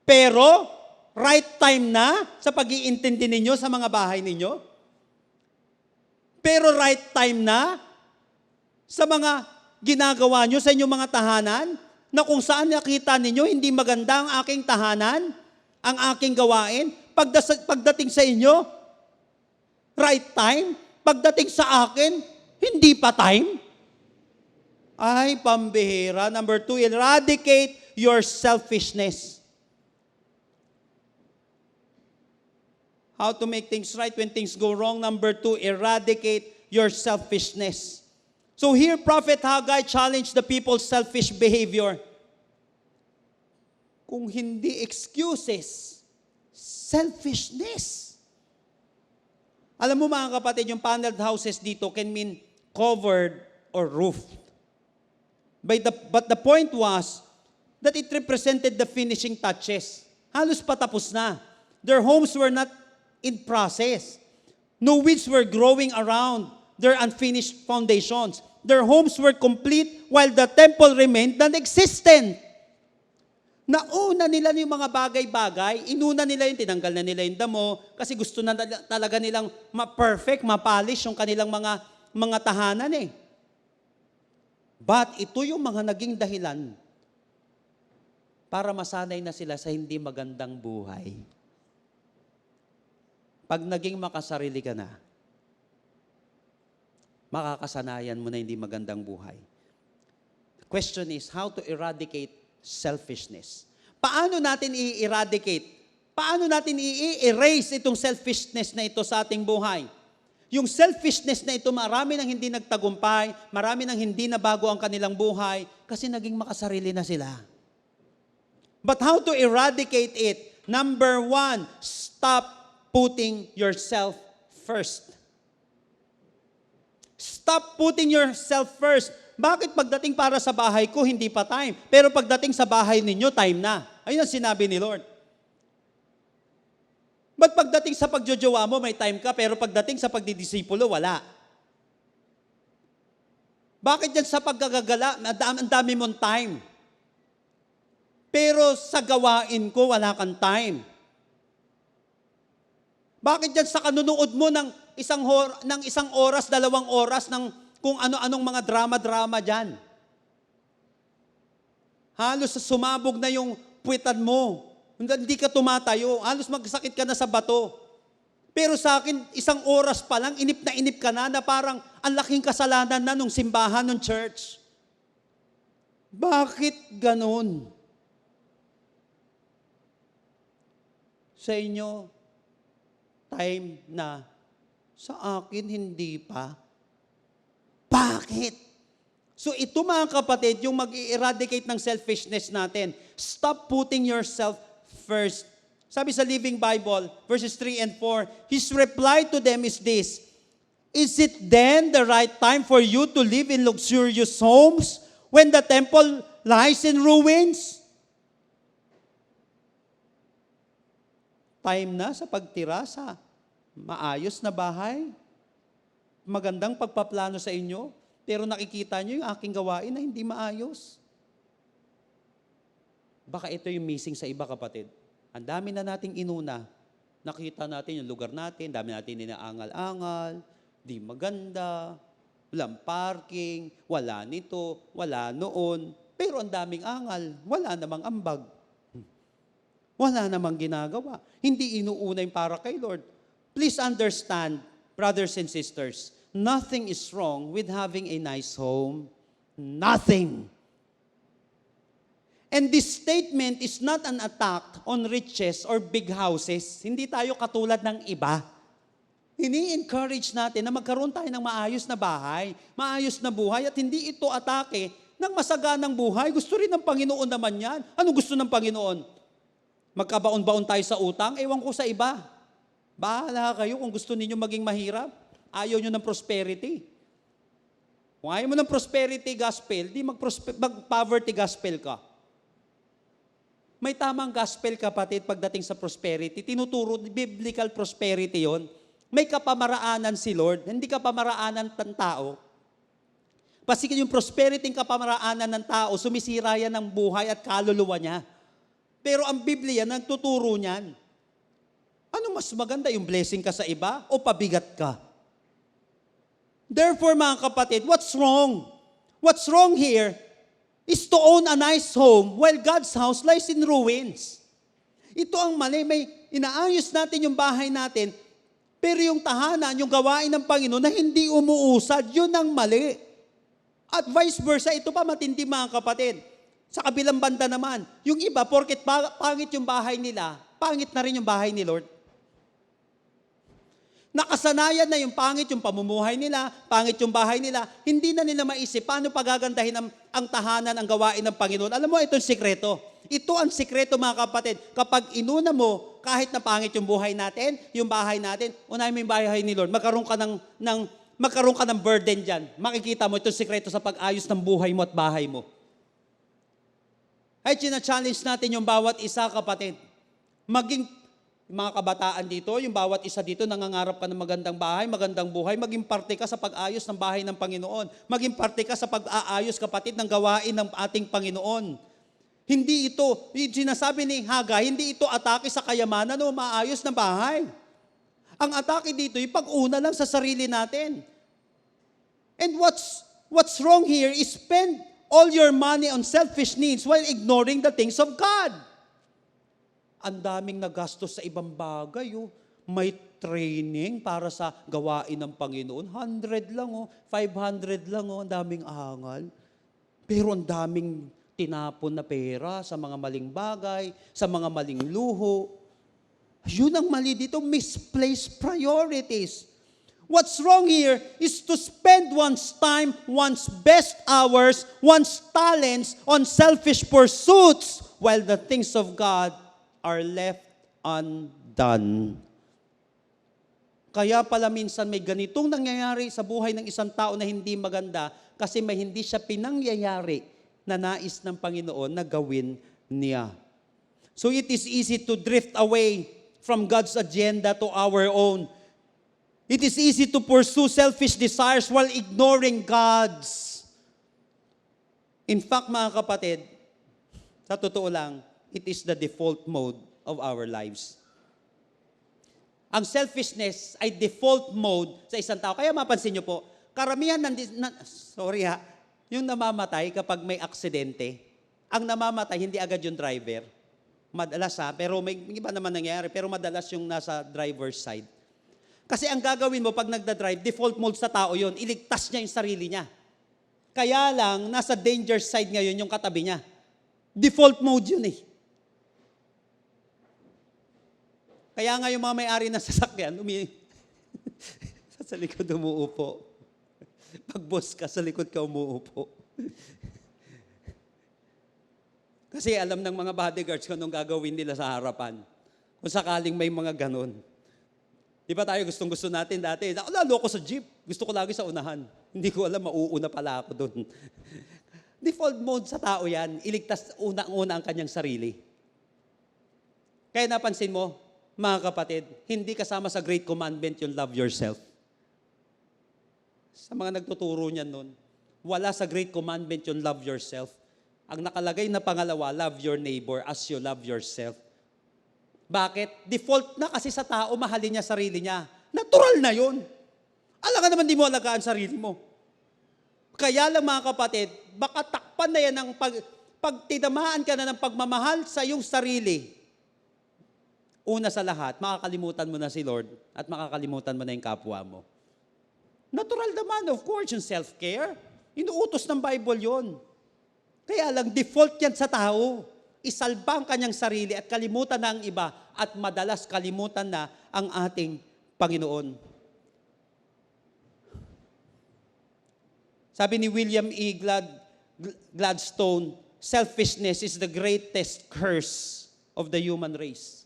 pero right time na sa pag-iintindi ninyo sa mga bahay ninyo? Pero right time na sa mga ginagawa nyo sa inyong mga tahanan, na kung saan nakita ninyo, hindi maganda ang aking tahanan, ang aking gawain, pagdating sa inyo, right time, pagdating sa akin, hindi pa time? Ay, pambihira. Number 2, eradicate your selfishness. How to make things right when things go wrong. Number 2, eradicate your selfishness. So here, Prophet Haggai challenged the people's selfish behavior. Kung hindi excuses, selfishness. Alam mo mga kapatid, yung paneled houses dito can mean covered or roofed. But the point was that it represented the finishing touches. Halos patapos na. Their homes were not in process. No weeds were growing around their unfinished foundations. Their homes were complete while the temple remained non-existent. Nauna nila yung mga bagay-bagay, inuna nila yung tinanggal na nila yung damo kasi gusto na talaga nilang ma-perfect, ma-polish yung kanilang mga tahanan eh. But ito yung mga naging dahilan para masanay na sila sa hindi magandang buhay. Pag naging makasarili ka na, makakasanayan mo na hindi magandang buhay. The question is how to eradicate selfishness. Paano natin i-eradicate? Paano natin i-erase itong selfishness na ito sa ating buhay? Yung selfishness na ito, marami nang hindi nagtagumpay, marami nang hindi nabago ang kanilang buhay kasi naging makasarili na sila. But how to eradicate it? Number 1, stop putting yourself first. Stop putting yourself first. Bakit pagdating para sa bahay ko, hindi pa time? Pero pagdating sa bahay ninyo, time na. Ayun ang sinabi ni Lord. Ba't pagdating sa pagjojowa mo, may time ka, pero pagdating sa pagdidisipulo, wala? Bakit yan sa paggagagala, ang dami mong time? Pero sa gawain ko, wala kang time. Bakit yan sa kanunood mo ng isang oras, 2 oras ng kung ano-anong mga drama-drama dyan? Halos sumabog na yung puwitan mo. Hindi ka tumatayo. Halos magsakit ka na sa bato. Pero sa akin, 1 oras pa lang, inip ka na parang ang laking kasalanan na nung simbahan, nung church. Bakit ganun? Sa inyo, time na. Sa akin, hindi pa. Bakit? So ito mga kapatid, yung mag-eradicate ng selfishness natin. Stop putting yourself first. Sabi sa Living Bible, verses 3 and 4, His reply to them is this, Is it then the right time for you to live in luxurious homes when the temple lies in ruins? Time na sa pagtira sa maayos na bahay. Magandang pagpaplano sa inyo, pero nakikita nyo yung aking gawain na hindi maayos. Baka ito yung missing sa iba, kapatid. Ang dami na nating inuna. Nakita natin yung lugar natin, dami natin inaangal-angal, di maganda, walang parking, wala nito, wala noon. Pero ang daming angal, wala namang ambag. Wala namang ginagawa. Hindi inuuna yung para kay Lord. Please understand, brothers and sisters, nothing is wrong with having a nice home. Nothing. And this statement is not an attack on riches or big houses. Hindi tayo katulad ng iba. Ini-encourage natin na magkaroon tayo ng maayos na bahay, maayos na buhay, at hindi ito atake ng masaganang buhay. Gusto rin ng Panginoon naman yan. Ano gusto ng Panginoon? Magkabaon-baon tayo sa utang? Ewan ko sa iba. Bahala kayo kung gusto ninyo maging mahirap. Ayaw nyo ng prosperity. Kung ayaw mo ng prosperity gospel, di mag-poverty gospel ka. May tamang gospel, kapatid, pagdating sa prosperity. Tinuturo, biblical prosperity yon. May kapamaraanan si Lord, hindi kapamaraanan ng tao. Kasi yung prosperity ng kapamaraanan ng tao, sumisira yan ng buhay at kaluluwa niya. Pero ang Biblia, nagtuturo niyan. Ano mas maganda, yung blessing ka sa iba o pabigat ka? Therefore, mga kapatid, what's wrong? What's wrong here is to own a nice home while God's house lies in ruins. Ito ang mali. May inaayos natin yung bahay natin, pero yung tahanan, yung gawain ng Panginoon na hindi umuusad, yun ang mali. At vice versa, ito pa matindi mga kapatid. Sa kabilang banda naman, yung iba, porket pangit yung bahay nila, pangit na rin yung bahay ni Lord. Nakasanayan na yung pangit yung pamumuhay nila, pangit yung bahay nila, hindi na nila maisip paano pagagandahin ang tahanan, ang gawain ng Panginoon. Alam mo, itong sikreto. Ito ang sikreto, mga kapatid. Kapag inuna mo, kahit na pangit yung buhay natin, yung bahay natin, unahin mo yung bahay ni Lord, magkaroon ka ng burden dyan. Makikita mo itong sikreto sa pag-ayos ng buhay mo at bahay mo. Ay, challenge natin yung bawat isa, kapatid. Maging mga kabataan dito, yung bawat isa dito, nangangarap ka ng magandang bahay, magandang buhay, maging parte ka sa pag-ayos ng bahay ng Panginoon. Maging parte ka sa pag-aayos, kapatid, ng gawain ng ating Panginoon. Hindi ito, sinasabi ni Haggai, hindi ito atake sa kayamanan o maayos na bahay. Ang atake dito, yung pag-una lang sa sarili natin. And what's wrong here is spend all your money on selfish needs while ignoring the things of God. Ang daming nagastos sa ibang bagay. Oh. May training para sa gawain ng Panginoon. 100 lang, 500 lang, ang daming angal. Pero ang daming tinapon na pera sa mga maling bagay, sa mga maling luho. Yun ang mali dito, misplaced priorities. What's wrong here is to spend one's time, one's best hours, one's talents on selfish pursuits while the things of God are left undone. Kaya pala minsan may ganitong nangyayari sa buhay ng isang tao na hindi maganda kasi may hindi siya pinangyayari na nais ng Panginoon na gawin niya. So it is easy to drift away from God's agenda to our own. It is easy to pursue selfish desires while ignoring God's. In fact, mga kapatid, sa totoo lang, it is the default mode of our lives. Ang selfishness ay default mode sa isang tao. Kaya mapansin nyo po, karamihan yung namamatay kapag may aksidente, ang namamatay hindi agad yung driver. Madalas pero may iba naman nangyayari, pero madalas yung nasa driver's side. Kasi ang gagawin mo pag nagda-drive, default mode sa tao yon, iligtas niya yung sarili niya. Kaya lang, nasa danger side ngayon yung katabi niya. Default mode yun eh. Kaya nga yung mga may-ari ng sasakyan, sa likod umuupo. Pag boss ka, sa likod ka umuupo. Kasi alam ng mga bodyguards kung anong gagawin nila sa harapan. Kung sakaling may mga ganon. Di ba tayo gustong-gusto natin dati? Lalo ako sa jeep. Gusto ko lagi sa unahan. Hindi ko alam, mauuna pala ako doon. Default mode sa tao yan, iligtas unang-una ang kanyang sarili. Kaya napansin mo, mga kapatid, hindi kasama sa Great Commandment yung love yourself. Sa mga nagtuturo niyan nun, wala sa Great Commandment yung love yourself. Ang nakalagay na pangalawa, love your neighbor as you love yourself. Bakit? Default na kasi sa tao, mahalin niya sarili niya. Natural na yun. Alam ka naman di mo alagaan sarili mo. Kaya lang mga kapatid, baka takpan na yan ng pag tinamaan ka na ng pagmamahal sa iyong sarili. Una sa lahat, makakalimutan mo na si Lord at makakalimutan mo na yung kapwa mo. Natural naman, of course, yung self-care. Inuutos ng Bible yon. Kaya lang, default yan sa tao. Isalba ang kanyang sarili at kalimutan na ang iba at madalas kalimutan na ang ating Panginoon. Sabi ni William E. Gladstone, selfishness is the greatest curse of the human race.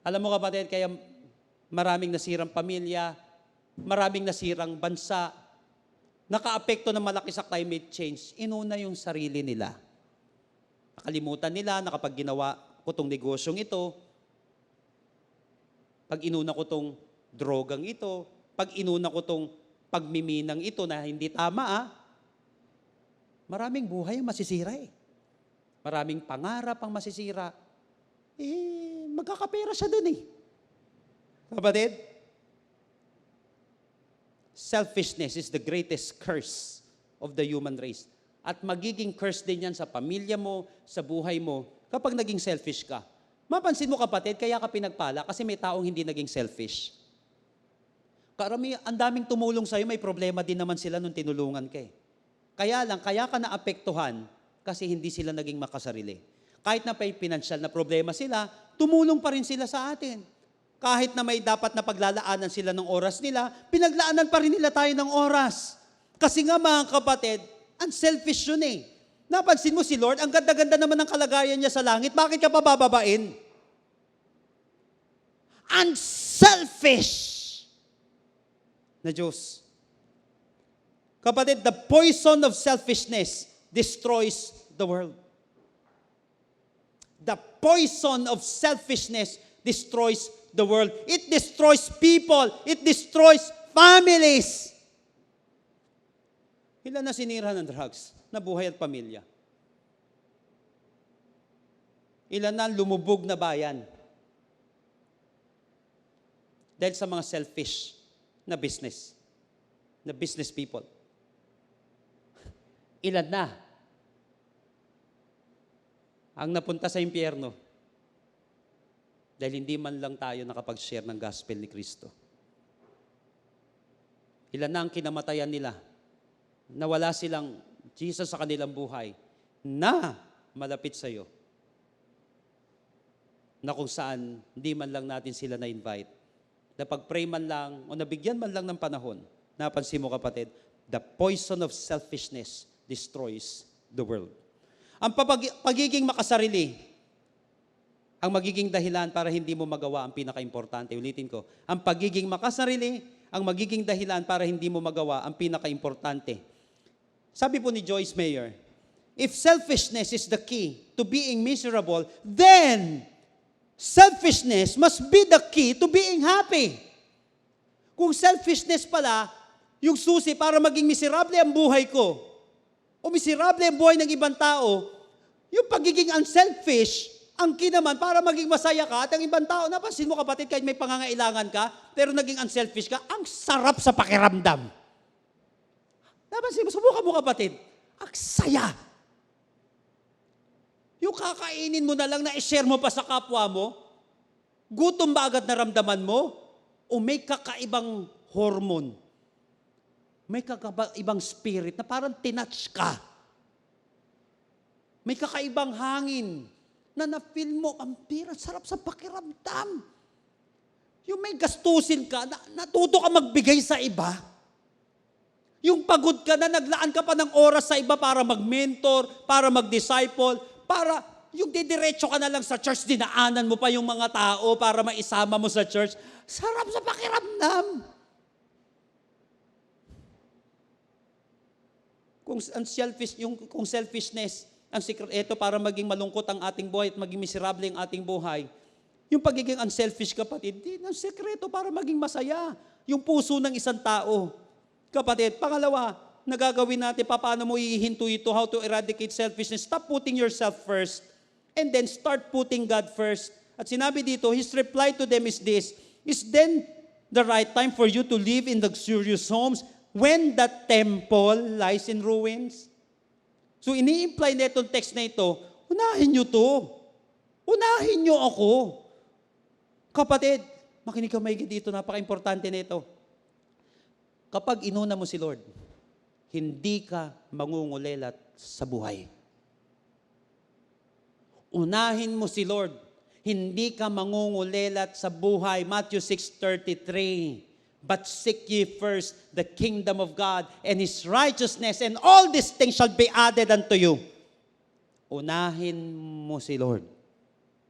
Alam mo kapatid, kaya maraming nasirang pamilya, maraming nasirang bansa, nakaapekto ng malaki sa climate change, inuna yung sarili nila. Nakalimutan nila na kapag ginawa ko tong negosyong ito, pag inuna ko tong drogang ito, pag inuna ko tong pagmiminang ito na hindi tama, maraming buhay ang masisira eh. Maraming pangarap ang masisira. Magkakapera siya dun eh. Kapatid, selfishness is the greatest curse of the human race. At magiging curse din yan sa pamilya mo, sa buhay mo, kapag naging selfish ka. Mapansin mo kapatid, kaya ka pinagpala kasi may taong hindi naging selfish. Ang daming tumulong sa'yo, may problema din naman sila nung tinulungan ka eh. Kaya ka naapektuhan kasi hindi sila naging makasarili. Kahit na may pinansyal na problema sila, tumulong pa rin sila sa atin. Kahit na may dapat na paglalaanan sila ng oras nila, pinaglaanan pa rin nila tayo ng oras. Kasi nga mga kapatid, unselfish yun eh. Napansin mo si Lord, ang ganda-ganda naman ng kalagayan niya sa langit, bakit ka pa bababain? Unselfish na Diyos. Kapatid, the poison of selfishness destroys the world. The poison of selfishness destroys the world. It destroys people. It destroys families. Ilan na sinira ng drugs? Nabuhay at pamilya. Ilan na lumubog na bayan? Dahil sa mga selfish na business people. Ilan na ang napunta sa impyerno dahil hindi man lang tayo nakapag-share ng gospel ni Kristo. Ilan na ang kinamatayan nila na wala silang Jesus sa kanilang buhay na malapit sa iyo, na kung saan hindi man lang natin sila na-invite, na pag-pray man lang o nabigyan man lang ng panahon. Napansin mo kapatid, the poison of selfishness destroys the world. Ang pagiging makasarili, ang magiging dahilan para hindi mo magawa ang pinaka-importante. Ulitin ko, ang pagiging makasarili, ang magiging dahilan para hindi mo magawa ang pinaka-importante. Sabi po ni Joyce Meyer, if selfishness is the key to being miserable, then selfishness must be the key to being happy. Kung selfishness pala, yung susi para maging miserable ang buhay ko, o miserable ang buhay ng ibang tao, yung pagiging unselfish, ang key naman para maging masaya ka at ang ibang tao, napansin mo kapatid, kahit may pangangailangan ka, pero naging unselfish ka, ang sarap sa pakiramdam. Napansin mo, subukan mo kapatid, ang saya. Yung kakainin mo na lang na i-share mo pa sa kapwa mo, gutom ba agad naramdaman mo? O may kakaibang hormone? May kakaibang spirit na parang tinatch ka. May kakaibang hangin na na-feel mo, ang sarap sa pakiramdam. Yung may gastusin ka, natuto ka magbigay sa iba. Yung pagod ka na, naglaan ka pa ng oras sa iba para mag-mentor, para mag-disciple, para yung didiretso ka na lang sa church, dinaanan mo pa yung mga tao para maisama mo sa church. Sarap sa pakiramdam. Kung selfishness, ang sikreto para maging malungkot ang ating buhay at maging miserable ang ating buhay, yung pagiging unselfish, kapatid, ang sikreto para maging masaya. Yung puso ng isang tao. Kapatid, pangalawa, nagagawin natin, paano mo ihinto ito, how to eradicate selfishness. Stop putting yourself first and then start putting God first. At sinabi dito, His reply to them is this, is then the right time for you to live in luxurious homes when the temple lies in ruins? So ini-imply na itong text na ito, unahin nyo to. Unahin nyo ako. Kapatid, makinig ka maigi dito, napaka-importante na ito. Kapag inuna mo si Lord, hindi ka mangungulelat sa buhay. Unahin mo si Lord, hindi ka mangungulelat sa buhay. Matthew 6:33. But seek ye first the kingdom of God and His righteousness, and all these things shall be added unto you. Unahin mo si Lord.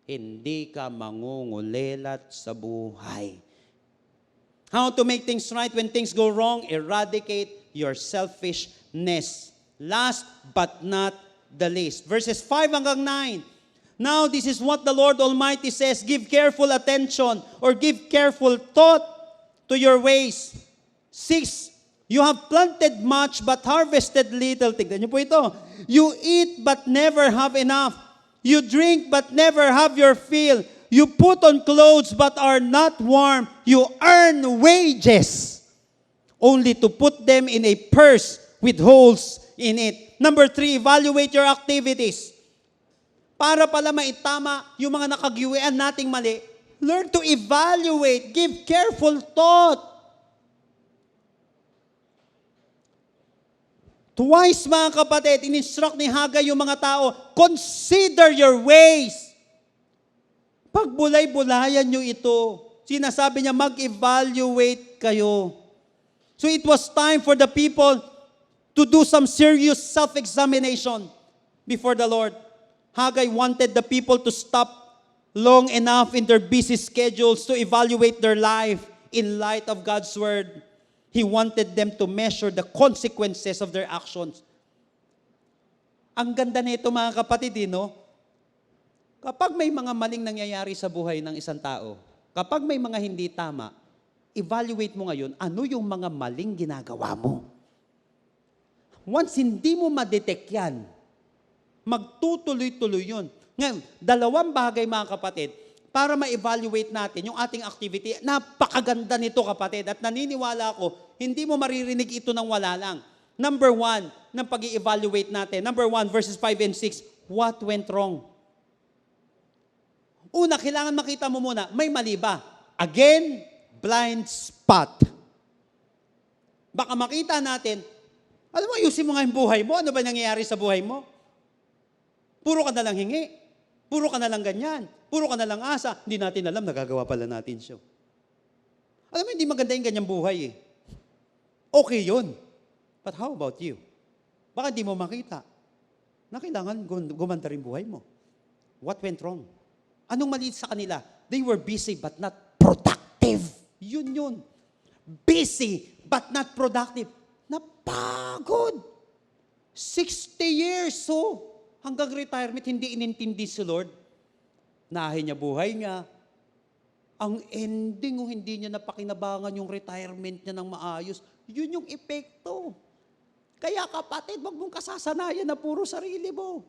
Hindi ka mangungulelat sa buhay. How to make things right when things go wrong? Eradicate your selfishness. Last but not the least. Verses 5 hanggang 9. Now this is what the Lord Almighty says, give careful attention or give careful thought to your ways. 6, you have planted much but harvested little. Tignan niyo po ito. You eat but never have enough. You drink but never have your fill. You put on clothes but are not warm. You earn wages only to put them in a purse with holes in it. Number 3, evaluate your activities. Para pala maitama yung mga nakagiwian nating mali, learn to evaluate. Give careful thought. Twice, mga kapatid, in-instruct ni Haggai yung mga tao, consider your ways. Pagbulay-bulayan nyo ito. Sinasabi niya, mag-evaluate kayo. So it was time for the people to do some serious self-examination before the Lord. Haggai wanted the people to stop long enough in their busy schedules to evaluate their life in light of God's Word. He wanted them to measure the consequences of their actions. Ang ganda nito mga kapatid, no? Kapag may mga maling nangyayari sa buhay ng isang tao, kapag may mga hindi tama, evaluate mo ngayon, ano yung mga maling ginagawa mo? Once hindi mo ma-detect yan, magtutuloy-tuloy yun. Ngayon, dalawang bagay mga kapatid, para ma-evaluate natin yung ating activity, napakaganda nito kapatid, at naniniwala ako, hindi mo maririnig ito ng wala lang. Number 1, ng pag-i-evaluate natin. Number 1, verses 5 and 6, what went wrong? Una, kailangan makita mo muna, may mali ba? Again, blind spot. Baka makita natin, alam mo, ayusin mo nga yung buhay mo. Ano ba nangyayari sa buhay mo? Puro ka na lang hingi. Puro ka na lang ganyan. Puro ka na lang asa. Hindi natin alam, nagagawa pala natin siya. Alam mo, hindi maganda yung ganyang buhay eh. Okay yun. But how about you? Baka hindi mo makita na kailangan gumanda rin buhay mo. What went wrong? Anong mali sa kanila? They were busy but not productive. Yun. Busy but not productive. Napagod. 60 years, so hanggang retirement, hindi inintindi si Lord. Nahin niya buhay niya. Ang ending, hindi niya napakinabangan yung retirement niya ng maayos. Yun yung epekto. Kaya kapatid, wag mong kasasanayan na puro sarili mo.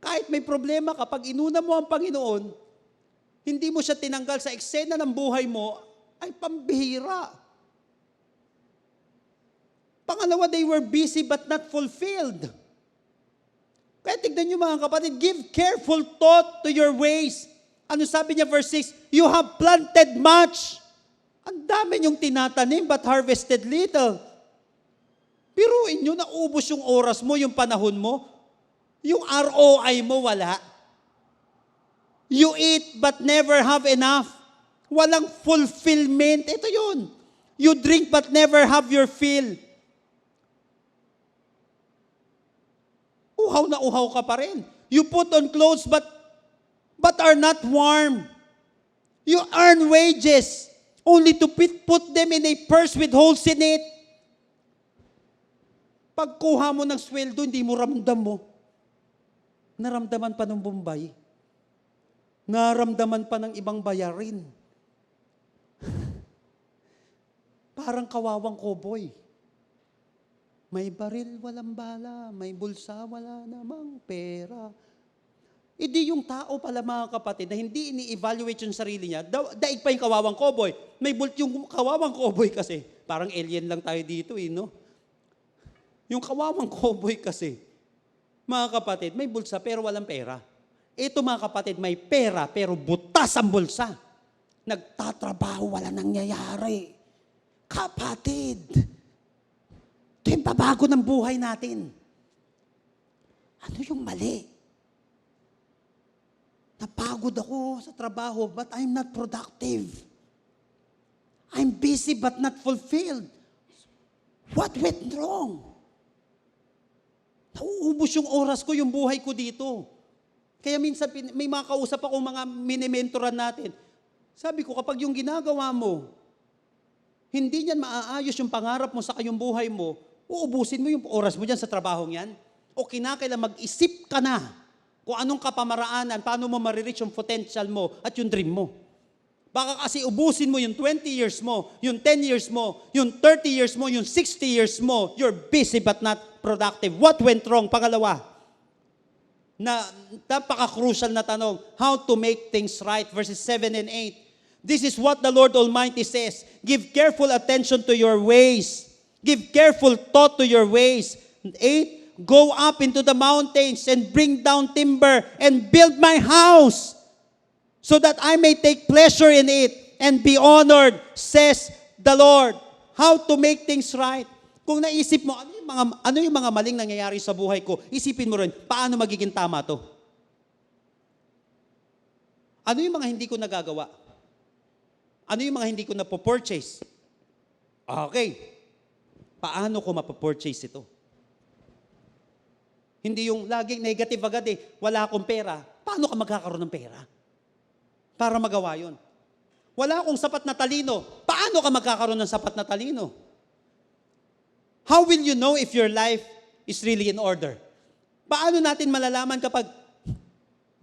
Kahit may problema, kapag inuna mo ang Panginoon, hindi mo siya tinanggal sa eksena ng buhay mo, ay pambihira. Pangalawa, they were busy but not fulfilled. Kaya tignan niyo mga kapatid, give careful thought to your ways. Ano sabi niya verse 6? You have planted much. Ang dami niyong tinatanim but harvested little. Biruin niyo, naubos yung oras mo, yung panahon mo. Yung ROI mo wala. You eat but never have enough. Walang fulfillment. Ito yun. You drink but never have your fill. Uhaw na uhaw ka pa rin. You put on clothes but are not warm. You earn wages only to put them in a purse with holes in it. Pagkuha mo ng sweldo, hindi mo ramdam mo. Naramdaman pa ng Bombay. Naramdaman pa ng ibang bayarin. Parang kawawang cowboy. May baril, walang bala. May bulsa, wala namang pera. Hindi yung tao pala mga kapatid na hindi ini-evaluate yung sarili niya. Daig pa yung kawawang cowboy. May yung kawawang cowboy kasi. Parang alien lang tayo dito no? Yung kawawang cowboy kasi, mga kapatid, may bulsa pero walang pera. Ito mga kapatid, may pera pero butas ang bulsa. Nagtatrabaho, wala nangyayari. Kapatid, ito yung babago ng buhay natin. Ano yung mali? Napagod ako sa trabaho but I'm not productive. I'm busy but not fulfilled. What went wrong? Nauubos yung oras ko, yung buhay ko dito. Kaya minsan may mga kausap ako mga mini-mentoran natin. Sabi ko, kapag yung ginagawa mo, hindi niyan maaayos yung pangarap mo sa kayong buhay mo, uubusin mo yung oras mo dyan sa trabahong yan. O kinakailangan mag-isip ka na kung anong kapamaraanan, paano mo marireach yung potential mo at yung dream mo. Baka kasi ubusin mo yung 20 years mo, yung 10 years mo, yung 30 years mo, yung 60 years mo, you're busy but not productive. What went wrong? Pangalawa, na napaka-crucial na tanong, how to make things right, verses 7 and 8. This is what the Lord Almighty says. Give careful attention to your ways. Give careful thought to your ways. 8, go up into the mountains and bring down timber and build my house so that I may take pleasure in it and be honored, says the Lord. How to make things right. Kung naisip mo, ano yung mga maling nangyayari sa buhay ko, isipin mo rin, paano magiging tama to? Ano yung mga hindi ko nagagawa? Ano yung mga hindi ko napopurchase? Okay. Paano ko mapopurchase ito? Hindi yung laging negative agad wala akong pera. Paano ka magkakaroon ng pera? Para magawa yun. Wala akong sapat na talino. Paano ka magkakaroon ng sapat na talino? How will you know if your life is really in order? Paano natin malalaman kapag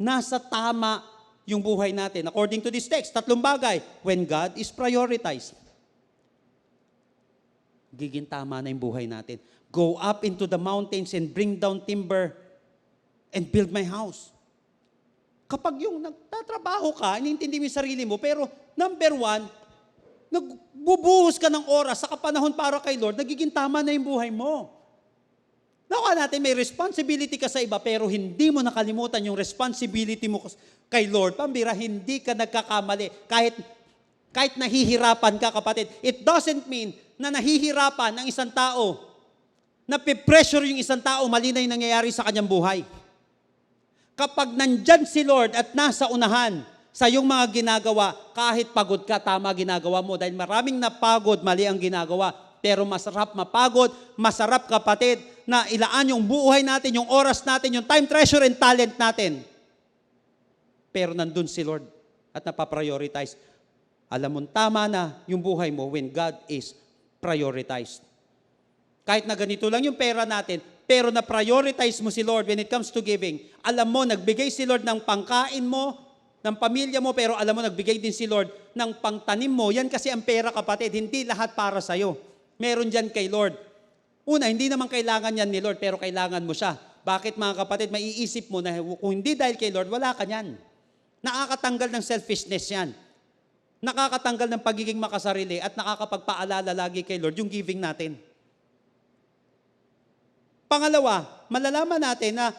nasa tama yung buhay natin? According to this text, 3 bagay. When God is prioritized. Giging tama na yung buhay natin. Go up into the mountains and bring down timber and build my house. Kapag yung nagtatrabaho ka, iniintindi mo yung sarili mo, pero number 1, nagbubuhos ka ng oras sa kapanahon para kay Lord, nagiging tama na yung buhay mo. Nakuha natin, may responsibility ka sa iba, pero hindi mo nakalimutan yung responsibility mo kay Lord. Pambira, hindi ka nagkakamali. Kahit nahihirapan ka, kapatid, it doesn't mean na nahihirapan ng isang tao, napipressure yung isang tao, mali na yung nangyayari sa kanyang buhay. Kapag nandyan si Lord at nasa unahan sa iyong mga ginagawa, kahit pagod ka, tama ginagawa mo. Dahil maraming napagod, mali ang ginagawa. Pero masarap mapagod, masarap kapatid, na ilaan yung buhay natin, yung oras natin, yung time, treasure, and talent natin. Pero nandun si Lord at napaprioritize. Alam mo, tama na yung buhay mo when God is prioritized. Kahit na ganito lang yung pera natin, pero na-prioritize mo si Lord when it comes to giving. Alam mo, nagbigay si Lord ng pangkain mo, ng pamilya mo, pero alam mo, nagbigay din si Lord ng pangtanim mo. Yan kasi ang pera, kapatid, hindi lahat para sa'yo. Meron dyan kay Lord. Una, hindi naman kailangan yan ni Lord, pero kailangan mo siya. Bakit mga kapatid, maiisip mo na kung hindi dahil kay Lord, wala ka yan. Nakakatanggal ng selfishness yan. Nakakatanggal ng pagiging makasarili at nakakapagpaalala lagi kay Lord yung giving natin. Pangalawa, malalaman natin na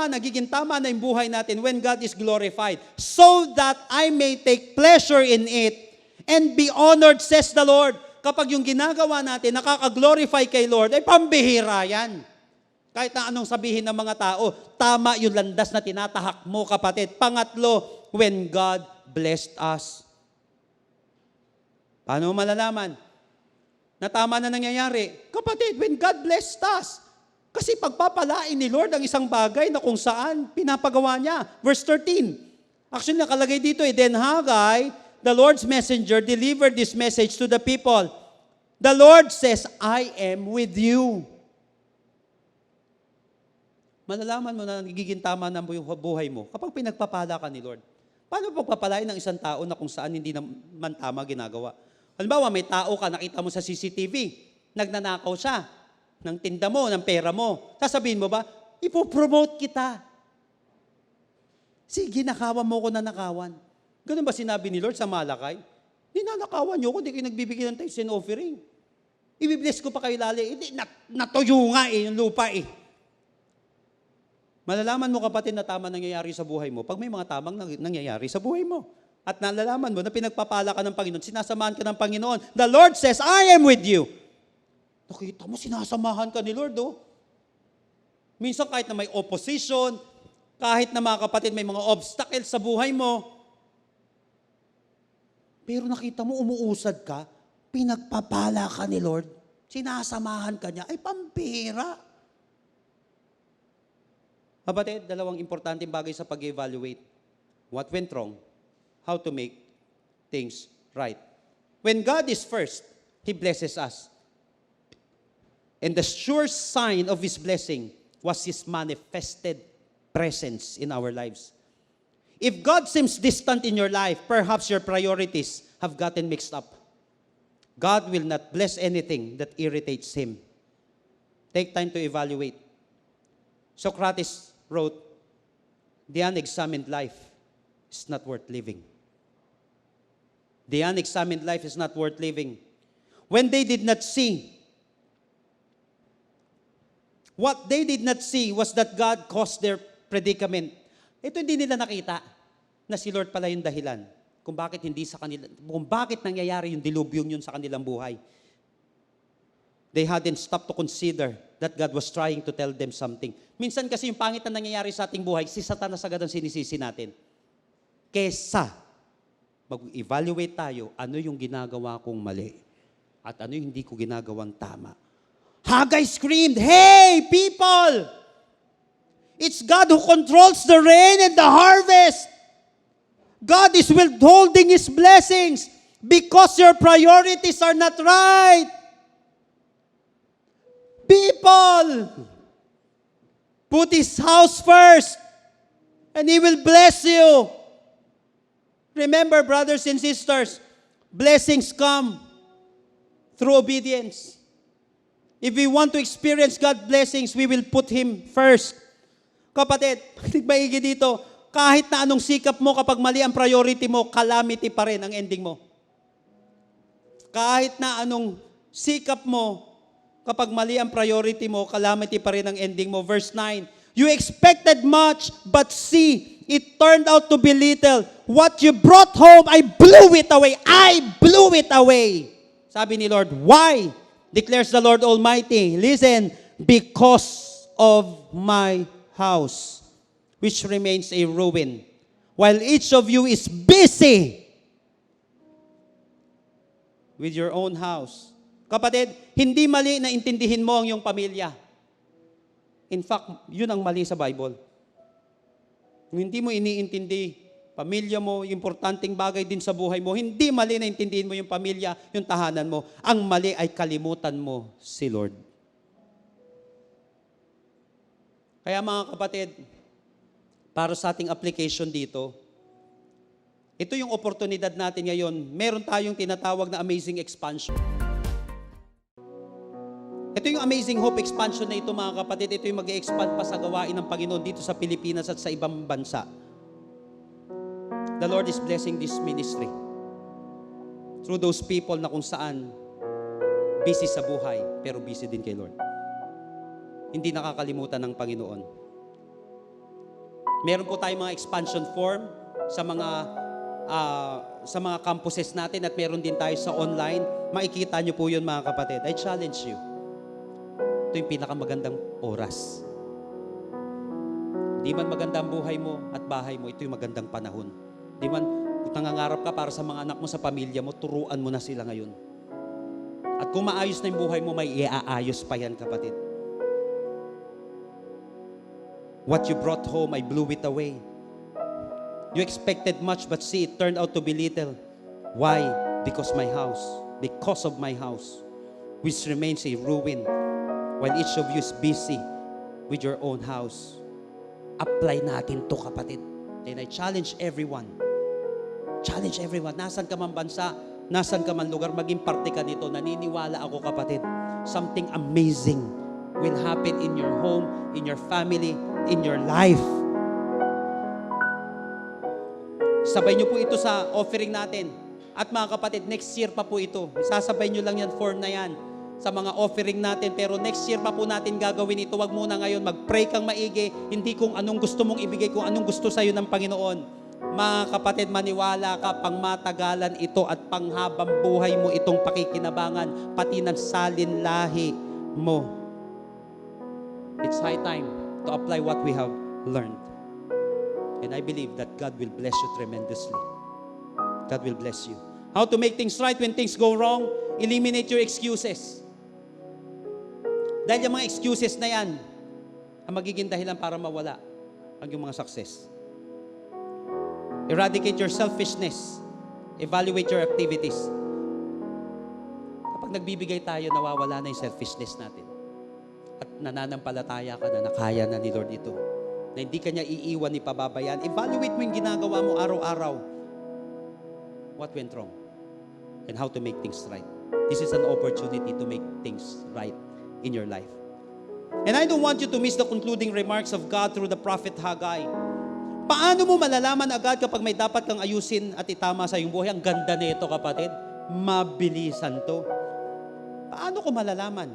nagiging tama na yung buhay natin when God is glorified. So that I may take pleasure in it and be honored, says the Lord. Kapag yung ginagawa natin, nakaka-glorify kay Lord, ay pambihira yan. Kahit na anong sabihin ng mga tao, tama yung landas na tinatahak mo, kapatid. Pangatlo, when God blessed us. Paano malalaman na tama na nangyayari? Kapatid, when God blessed us. Kasi pagpapalain ni Lord ang isang bagay na kung saan pinapagawa niya. Verse 13. Actually, nakalagay dito Then Haggai, the Lord's messenger, delivered this message to the people. The Lord says, I am with you. Malalaman mo na nagiging tama ng buhay mo kapag pinagpapala ka ni Lord. Paano pagpapalain ng isang tao na kung saan hindi naman tama ginagawa? Halimbawa, may tao ka, nakita mo sa CCTV, nagnanakaw siya ng tinda mo, ng pera mo. Sasabihin mo ba, ipopromote kita. Sige, nakawan mo ko na nakawan. Ganun ba sinabi ni Lord sa Malakay? Ninanakawan niyo ko, hindi kayo nagbibigay ng tithes and offering. Ibibless ko pa kayo lali. Hindi, natuyo nga yung lupa Malalaman mo kapatid na tama nangyayari sa buhay mo pag may mga tamang nangyayari sa buhay mo. At nalalaman mo na pinagpapala ka ng Panginoon, sinasamahan ka ng Panginoon. The Lord says, I am with you. Nakita mo, sinasamahan ka ni Lord, Minsan kahit na may opposition, kahit na mga kapatid may mga obstacles sa buhay mo, pero nakita mo, umuusad ka, pinagpapala ka ni Lord, sinasamahan ka niya, ay pambira. Kapatid, dalawang importanteng bagay sa pag-evaluate. What went wrong? How to make things right. When God is first, He blesses us. And the sure sign of His blessing was His manifested presence in our lives. If God seems distant in your life, perhaps your priorities have gotten mixed up. God will not bless anything that irritates Him. Take time to evaluate. Socrates wrote, the unexamined life is not worth living. The unexamined life is not worth living. When they did not see, what they did not see was that God caused their predicament. Ito hindi nila nakita na si Lord pala yung dahilan kung bakit nangyayari yung dilubyong yun sa kanilang buhay. They hadn't stopped to consider that God was trying to tell them something. Minsan kasi yung pangit na nangyayari sa ating buhay, si Satanas agad ang sinisisi natin. Kesa Mag-evaluate tayo, ano yung ginagawa kong mali at ano yung hindi ko ginagawang tama. Haggai screamed, "Hey, people! It's God who controls the rain and the harvest. God is withholding His blessings because your priorities are not right. People, put His house first, and He will bless you." Remember, brothers and sisters, blessings come through obedience. If we want to experience God's blessings, we will put Him first. Kapatid, maigi dito, kahit na anong sikap mo kapag mali ang priority mo, calamity pa rin ang ending mo. Kahit na anong sikap mo, kapag mali ang priority mo, calamity pa rin ang ending mo. Verse 9, "You expected much, but see, it turned out to be little. What you brought home, I blew it away. I blew it away." Sabi ni Lord, "Why?" Declares the Lord Almighty. Listen, "Because of my house, which remains a ruin, while each of you is busy with your own house." Kapatid, hindi mali na intindihin mo ang iyong pamilya. In fact, yun ang mali sa Bible. Kung hindi mo iniintindi, pamilya mo, yung importanteng bagay din sa buhay mo, hindi mali na intindihin mo yung pamilya, yung tahanan mo. Ang mali ay kalimutan mo si Lord. Kaya mga kapatid, para sa ating application dito, ito yung oportunidad natin ngayon. Meron tayong tinatawag na amazing expansion. Ito yung Amazing Hope Expansion na ito, mga kapatid. Ito yung mag-expand pa sa gawain ng Panginoon dito sa Pilipinas at sa ibang bansa. The Lord is blessing this ministry through those people na kung saan busy sa buhay, pero busy din kay Lord. Hindi nakakalimutan ng Panginoon. Meron po tayong mga expansion form sa mga campuses natin at meron din tayo sa online. Makikita nyo po yun, mga kapatid. I challenge you. Ito yung pinakamagandang oras. Di man maganda ang buhay mo at bahay mo, ito yung magandang panahon. Di man kung nangangarap ka para sa mga anak mo, sa pamilya mo, turuan mo na sila ngayon. At kung maayos na yung buhay mo, may iaayos pa yan, kapatid. What you brought home, I blew it away. You expected much, but see, it turned out to be little. Why? Because of my house, which remains a ruin, while each of you is busy with your own house. Apply natin to, kapatid. And I challenge everyone. Nasaan ka man bansa, nasaan ka man lugar, maging parte ka nito. Naniniwala ako, kapatid, something amazing will happen in your home, in your family, in your life. Sabay nyo po ito sa offering natin. At mga kapatid, next year pa po ito. Sasabay nyo lang yan, form na yan, sa mga offering natin. Pero next year pa po natin gagawin ito. Wag muna ngayon, mag-pray kang maigi. Hindi kung anong gusto mong ibigay, kung anong gusto sa'yo ng Panginoon. Mga kapatid, maniwala ka, pang matagalan ito at panghabang buhay mo itong pakikinabangan, pati ng salinlahi mo. It's high time to apply what we have learned. And I believe that God will bless you tremendously. God will bless you. How to make things right when things go wrong? Eliminate your excuses. Dahil yung mga excuses na yan, ang magiging dahilan para mawala ang yung mga success. Eradicate your selfishness. Evaluate your activities. Kapag nagbibigay tayo, nawawala na yung selfishness natin. At nananampalataya ka na kaya na ni Lord ito. Na hindi ka niya iiwan ni pababayaan. Evaluate mo yung ginagawa mo araw-araw. What went wrong? And how to make things right. This is an opportunity to make things right in your life. And I don't want you to miss the concluding remarks of God through the prophet Haggai. Paano mo malalaman agad kapag may dapat kang ayusin at itama sa iyong buhay? Ang ganda nito, kapatid. Mabilisan to. Paano ko malalaman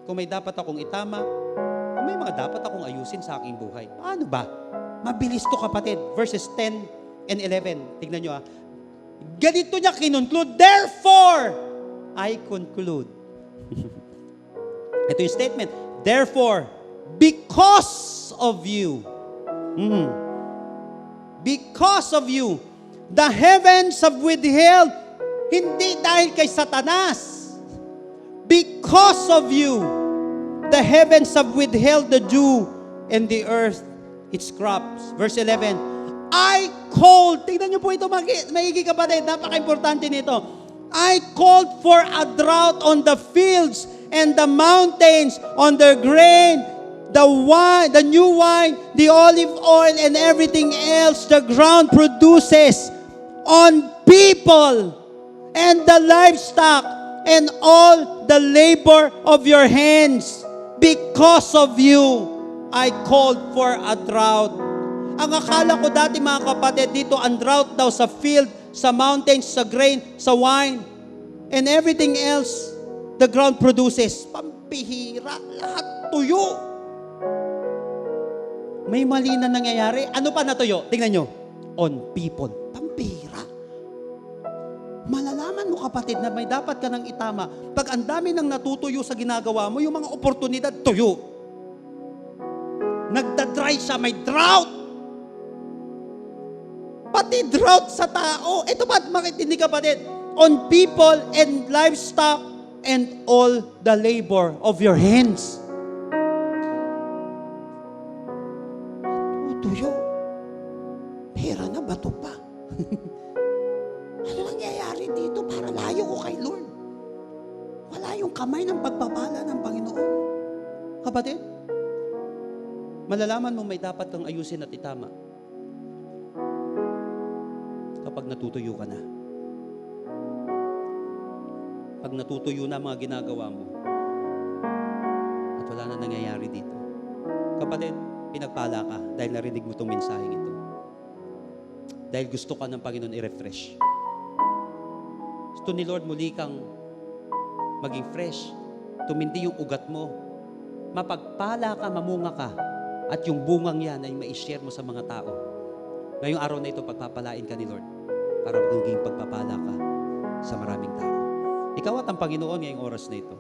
kung may dapat akong itama, kung may mga dapat akong ayusin sa aking buhay? Paano ba? Mabilis to, kapatid. Verses 10 and 11. Tignan nyo, ganito niya kinunclude. Therefore, I conclude. Ito yung statement. Therefore, because of you, The heavens have withheld, hindi dahil kay Satanas. Because of you, the heavens have withheld the dew and the earth its crops. Verse 11, I called, tingnan niyo po ito, maigi kapatid, napaka-importante nito. I called for a drought on the fields and the mountains, on the grain, the wine, the new wine, the olive oil, and everything else the ground produces, on people and the livestock and all the labor of your hands. Because of you, I called for a drought. Ang akala ko dati mga kapatid, dito ang drought daw sa field, sa mountains, sa grain, sa wine, and everything else the ground produces. Pampihira, lahat tuyo. May mali na nangyayari. Ano pa natuyo? Tingnan nyo. On people. Pampihira. Malalaman mo kapatid na may dapat ka nang itama. Pag ang dami nang natutuyo sa ginagawa mo, yung mga oportunidad, tuyo. Nagda-dry siya, may drought. Pati drought sa tao. Ito ba, makitindi kapatid? On people and livestock and all the labor of your hands. Tuyo. Pera na, bato pa. Ano nangyayari dito? Para layo ko kay Lord. Wala yung kamay ng pagpapala ng Panginoon. Kapatid, malalaman mo may dapat kang ayusin at itama kapag natutuyo ka na. Pag natutuyo na mga ginagawa mo at wala na nangyayari dito. Kapatid, pinagpala ka dahil narinig mo itong mensaheng ito. Dahil gusto ka ng Panginoon i-refresh. Gusto ni Lord muli kang maging fresh. Tumindi yung ugat mo. Mapagpala ka, mamunga ka. At yung bungang yan ay ma-share mo sa mga tao. Ngayong araw na ito, pagpapalain ka ni Lord para maging pagpapala ka sa maraming tao. Ikaw at ang Panginoon ngayong oras na ito.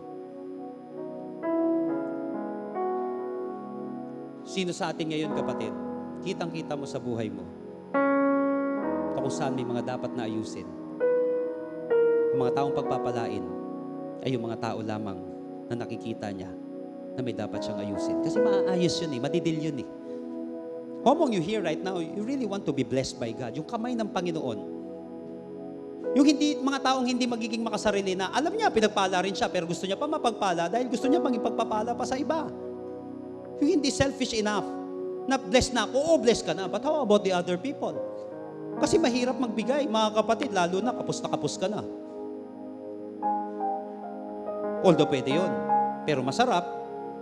Sino sa atin ngayon, kapatid, kitang-kita mo sa buhay mo kung saan may mga dapat na ayusin. Ang mga taong pagpapalain ay yung mga tao lamang na nakikita niya na may dapat siyang ayusin. Kasi maaayos yun madidil yun How among you here right now, you really want to be blessed by God. Yung kamay ng Panginoon. Yung mga taong hindi magiging makasarili na, alam niya, pinagpala rin siya, pero gusto niya pa mapagpala dahil gusto niya maging pagpapala pa sa iba. Yung hindi selfish enough, na blessed na ako, blessed ka na, but how about the other people? Kasi mahirap magbigay, mga kapatid, lalo na kapos ka na. Although pwede yun, pero masarap,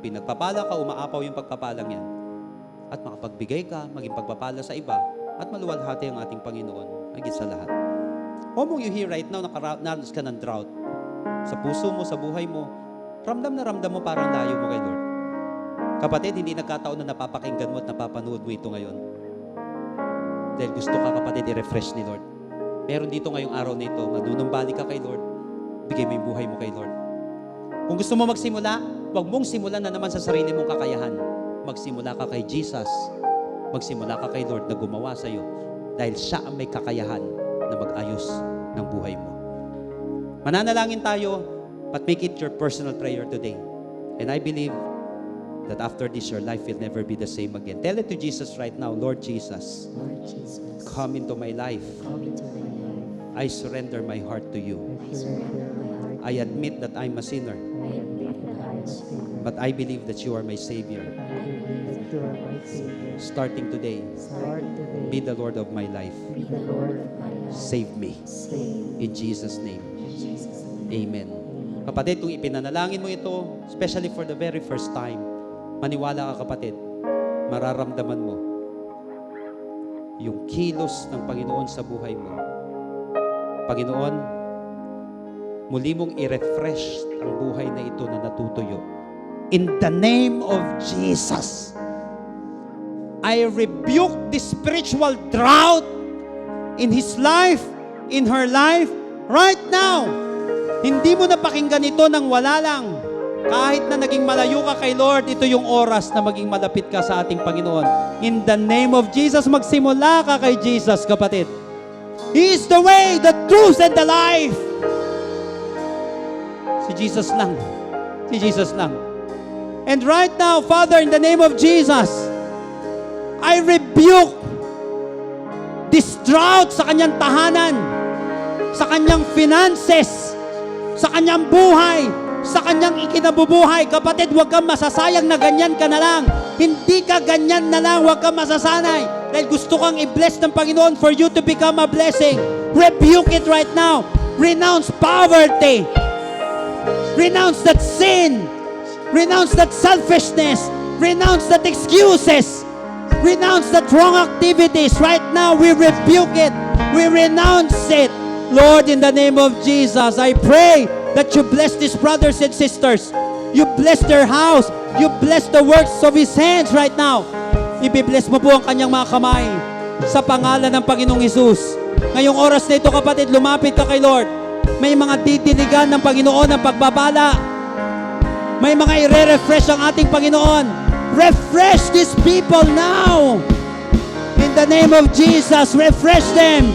pinagpapala ka, umaapaw yung pagpapalang yan. At makapagbigay ka, maging pagpapala sa iba, at maluwalhati ang ating Panginoon, higit sa lahat. How among you here right now, nakaranas ka ng drought, sa puso mo, sa buhay mo, ramdam na ramdam mo parang layo mo kay Lord. Kapatid, hindi nagkataon na napapakinggan mo at napapanood mo ito ngayon. Dahil gusto ka, kapatid, i-refresh ni Lord. Meron dito ngayong araw na ito, manunumbalik ka kay Lord, bigay mo yung buhay mo kay Lord. Kung gusto mo magsimula, huwag mong simulan na naman sa sarili mong kakayahan. Magsimula ka kay Jesus. Magsimula ka kay Lord na gumawa sa iyo. Dahil siya ang may kakayahan na mag-ayos ng buhay mo. Mananalangin tayo, but make it your personal prayer today. And I believe that after this, your life will never be the same again. Tell it to Jesus right now, Lord Jesus, come into my life. I surrender my heart to you. I admit that I'm a sinner. But I believe that you are my Savior. Starting today, be the Lord of my life. Save me. In Jesus' name. Amen. Kapatid, kung ipinanalangin mo ito, especially for the very first time, maniwala ka kapatid, mararamdaman mo yung kilos ng Panginoon sa buhay mo. Panginoon, muli mong i-refresh ang buhay na ito na natutuyo. In the name of Jesus, I rebuke this spiritual drought in his life, in her life, right now. Hindi mo napakinggan ito nang wala lang. Kahit na naging malayo ka kay Lord, ito yung oras na maging malapit ka sa ating Panginoon. In the name of Jesus, magsimula ka kay Jesus, kapatid. He is the way, the truth, and the life. Si Jesus lang. Si Jesus lang. And right now, Father, in the name of Jesus, I rebuke this drought sa kanyang tahanan, sa kanyang finances, sa kanyang buhay, sa kanyang ikinabubuhay. Kapatid, huwag kang masasayang na ganyan ka na lang. Hindi ka ganyan na lang, huwag kang masasanay. Dahil gusto kang i-bless ng Panginoon for you to become a blessing. Rebuke it right now. Renounce poverty. Renounce that sin. Renounce that selfishness. Renounce that excuses. Renounce that wrong activities. Right now, we rebuke it. We renounce it. Lord, in the name of Jesus, I pray that you bless these brothers and sisters. You bless their house. You bless the works of His hands right now. Ibibless mo po ang kanyang mga kamay sa pangalan ng Panginoong Hesus. Ngayong oras na ito, kapatid, lumapit ka kay Lord. May mga didiligan ng Panginoon ng pagbabala. May mga i-refresh ang ating Panginoon. Refresh these people now. In the name of Jesus, refresh them.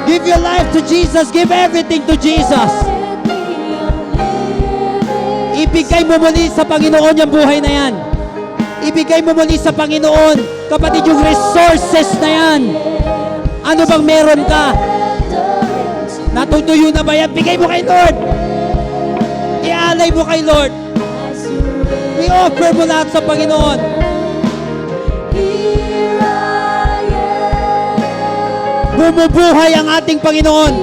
Give your life to Jesus. Give everything to Jesus. Ibigay mo muli sa Panginoon yung buhay na yan. Ibigay mo muli sa Panginoon, kapatid, yung resources na yan. Ano bang meron ka? Natutuyo na ba yan? Bigay mo kay Lord. Ialay mo kay Lord. I-offer mo lahat sa Panginoon. Bumubuhay ang ating Panginoon.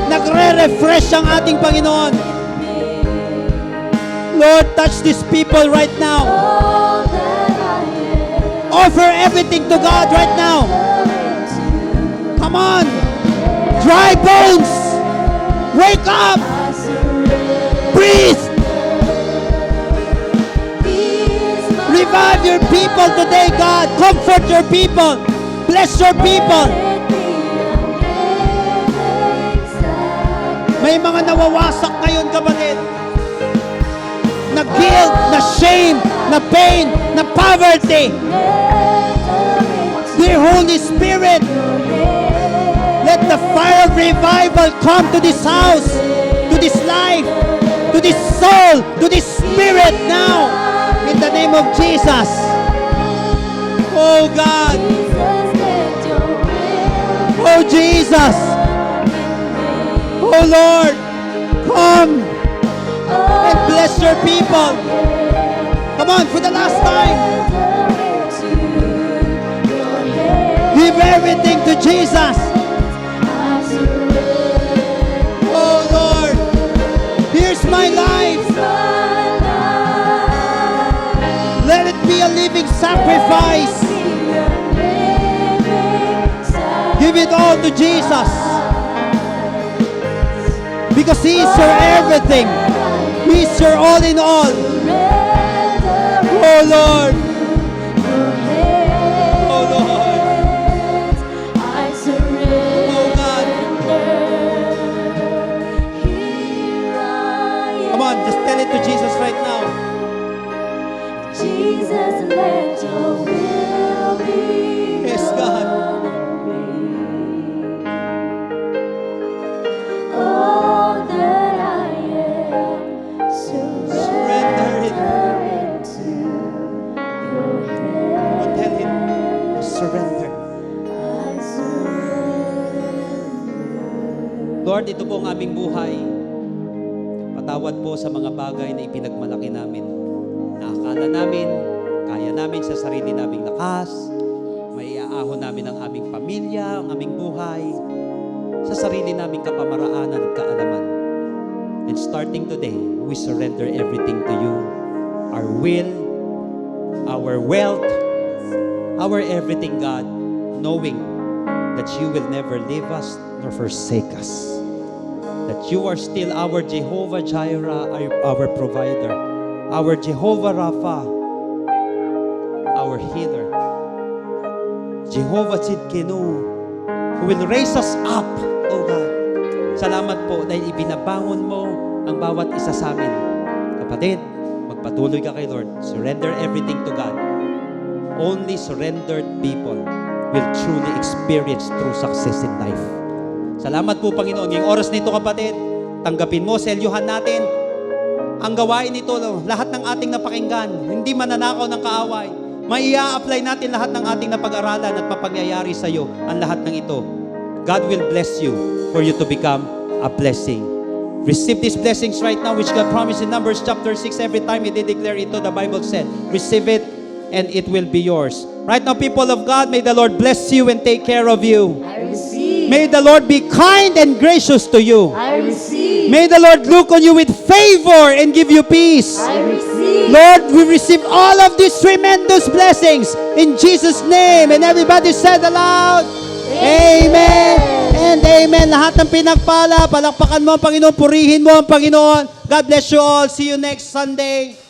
Nagre-refresh ang ating Panginoon. Lord, touch these people right now. Offer everything to God right now. Come on. Dry bones. Wake up. Breathe. Revive your people today, God. Comfort your people. Bless your people. May mga nawawasak ngayon, kapatid. Na guilt, na shame, na pain, na poverty. Dear Holy Spirit, let the fire of revival come to this house, to this life, to this soul, to this spirit now. In the name of Jesus. Oh God. Oh Jesus. Oh Lord. Come and bless your people. Come on, for the last time. Give everything to Jesus. Oh Lord, here's my life. Let it be a living sacrifice. Give it all to Jesus. Because He is your everything. He is your all in all. Oh Lord. Oh Lord. Oh God. Come on, just tell it to Jesus right now. Jesus, let your will be Yes, God. all that I am. Surrender it. Into your hands. Tell Him. Surrender. I surrender. Lord, ito po ang aming buhay. Patawad po sa mga bagay na ipinagmalaki namin. Nakakala namin, kaya namin sa sarili naming lakas, maiaahon namin ang aming pamilya, ang aming buhay, sa sarili naming kapamaraanan at kaalaman. And starting today, we surrender everything to you. Our will, our wealth, our everything, God, knowing that you will never leave us nor forsake us. That you are still our Jehovah Jireh, our provider, our Jehovah Rapha, our healer, Jehovah Tzidkenu, who will raise us up, oh God. Salamat po dahil ibinabangon mo ang bawat isa sa amin. Kapatid, magpatuloy ka kay Lord. Surrender everything to God. Only surrendered people will truly experience true success in life. Salamat po, Panginoon. Ngayong oras nito, kapatid, tanggapin mo, selyuhan natin ang gawain nito, lahat ng ating napakinggan, hindi mananakaw ng kaaway. Maia-apply natin lahat ng ating napag-aralan at mapagyayari sa iyo ang lahat ng ito. God will bless you for you to become a blessing. Receive these blessings right now, which God promised in Numbers chapter 6. Every time He did declare ito, the Bible said, receive it and it will be yours. Right now, people of God, may the Lord bless you and take care of you. I receive. May the Lord be kind and gracious to you. I receive. May the Lord look on you with favor and give you peace. I receive. Lord, we receive all of these tremendous blessings in Jesus' name. And everybody said aloud, Amen and Amen. Lahat ng pinagpala, palakpakan mo ang Panginoon, purihin mo ang Panginoon. God bless you all. See you next Sunday.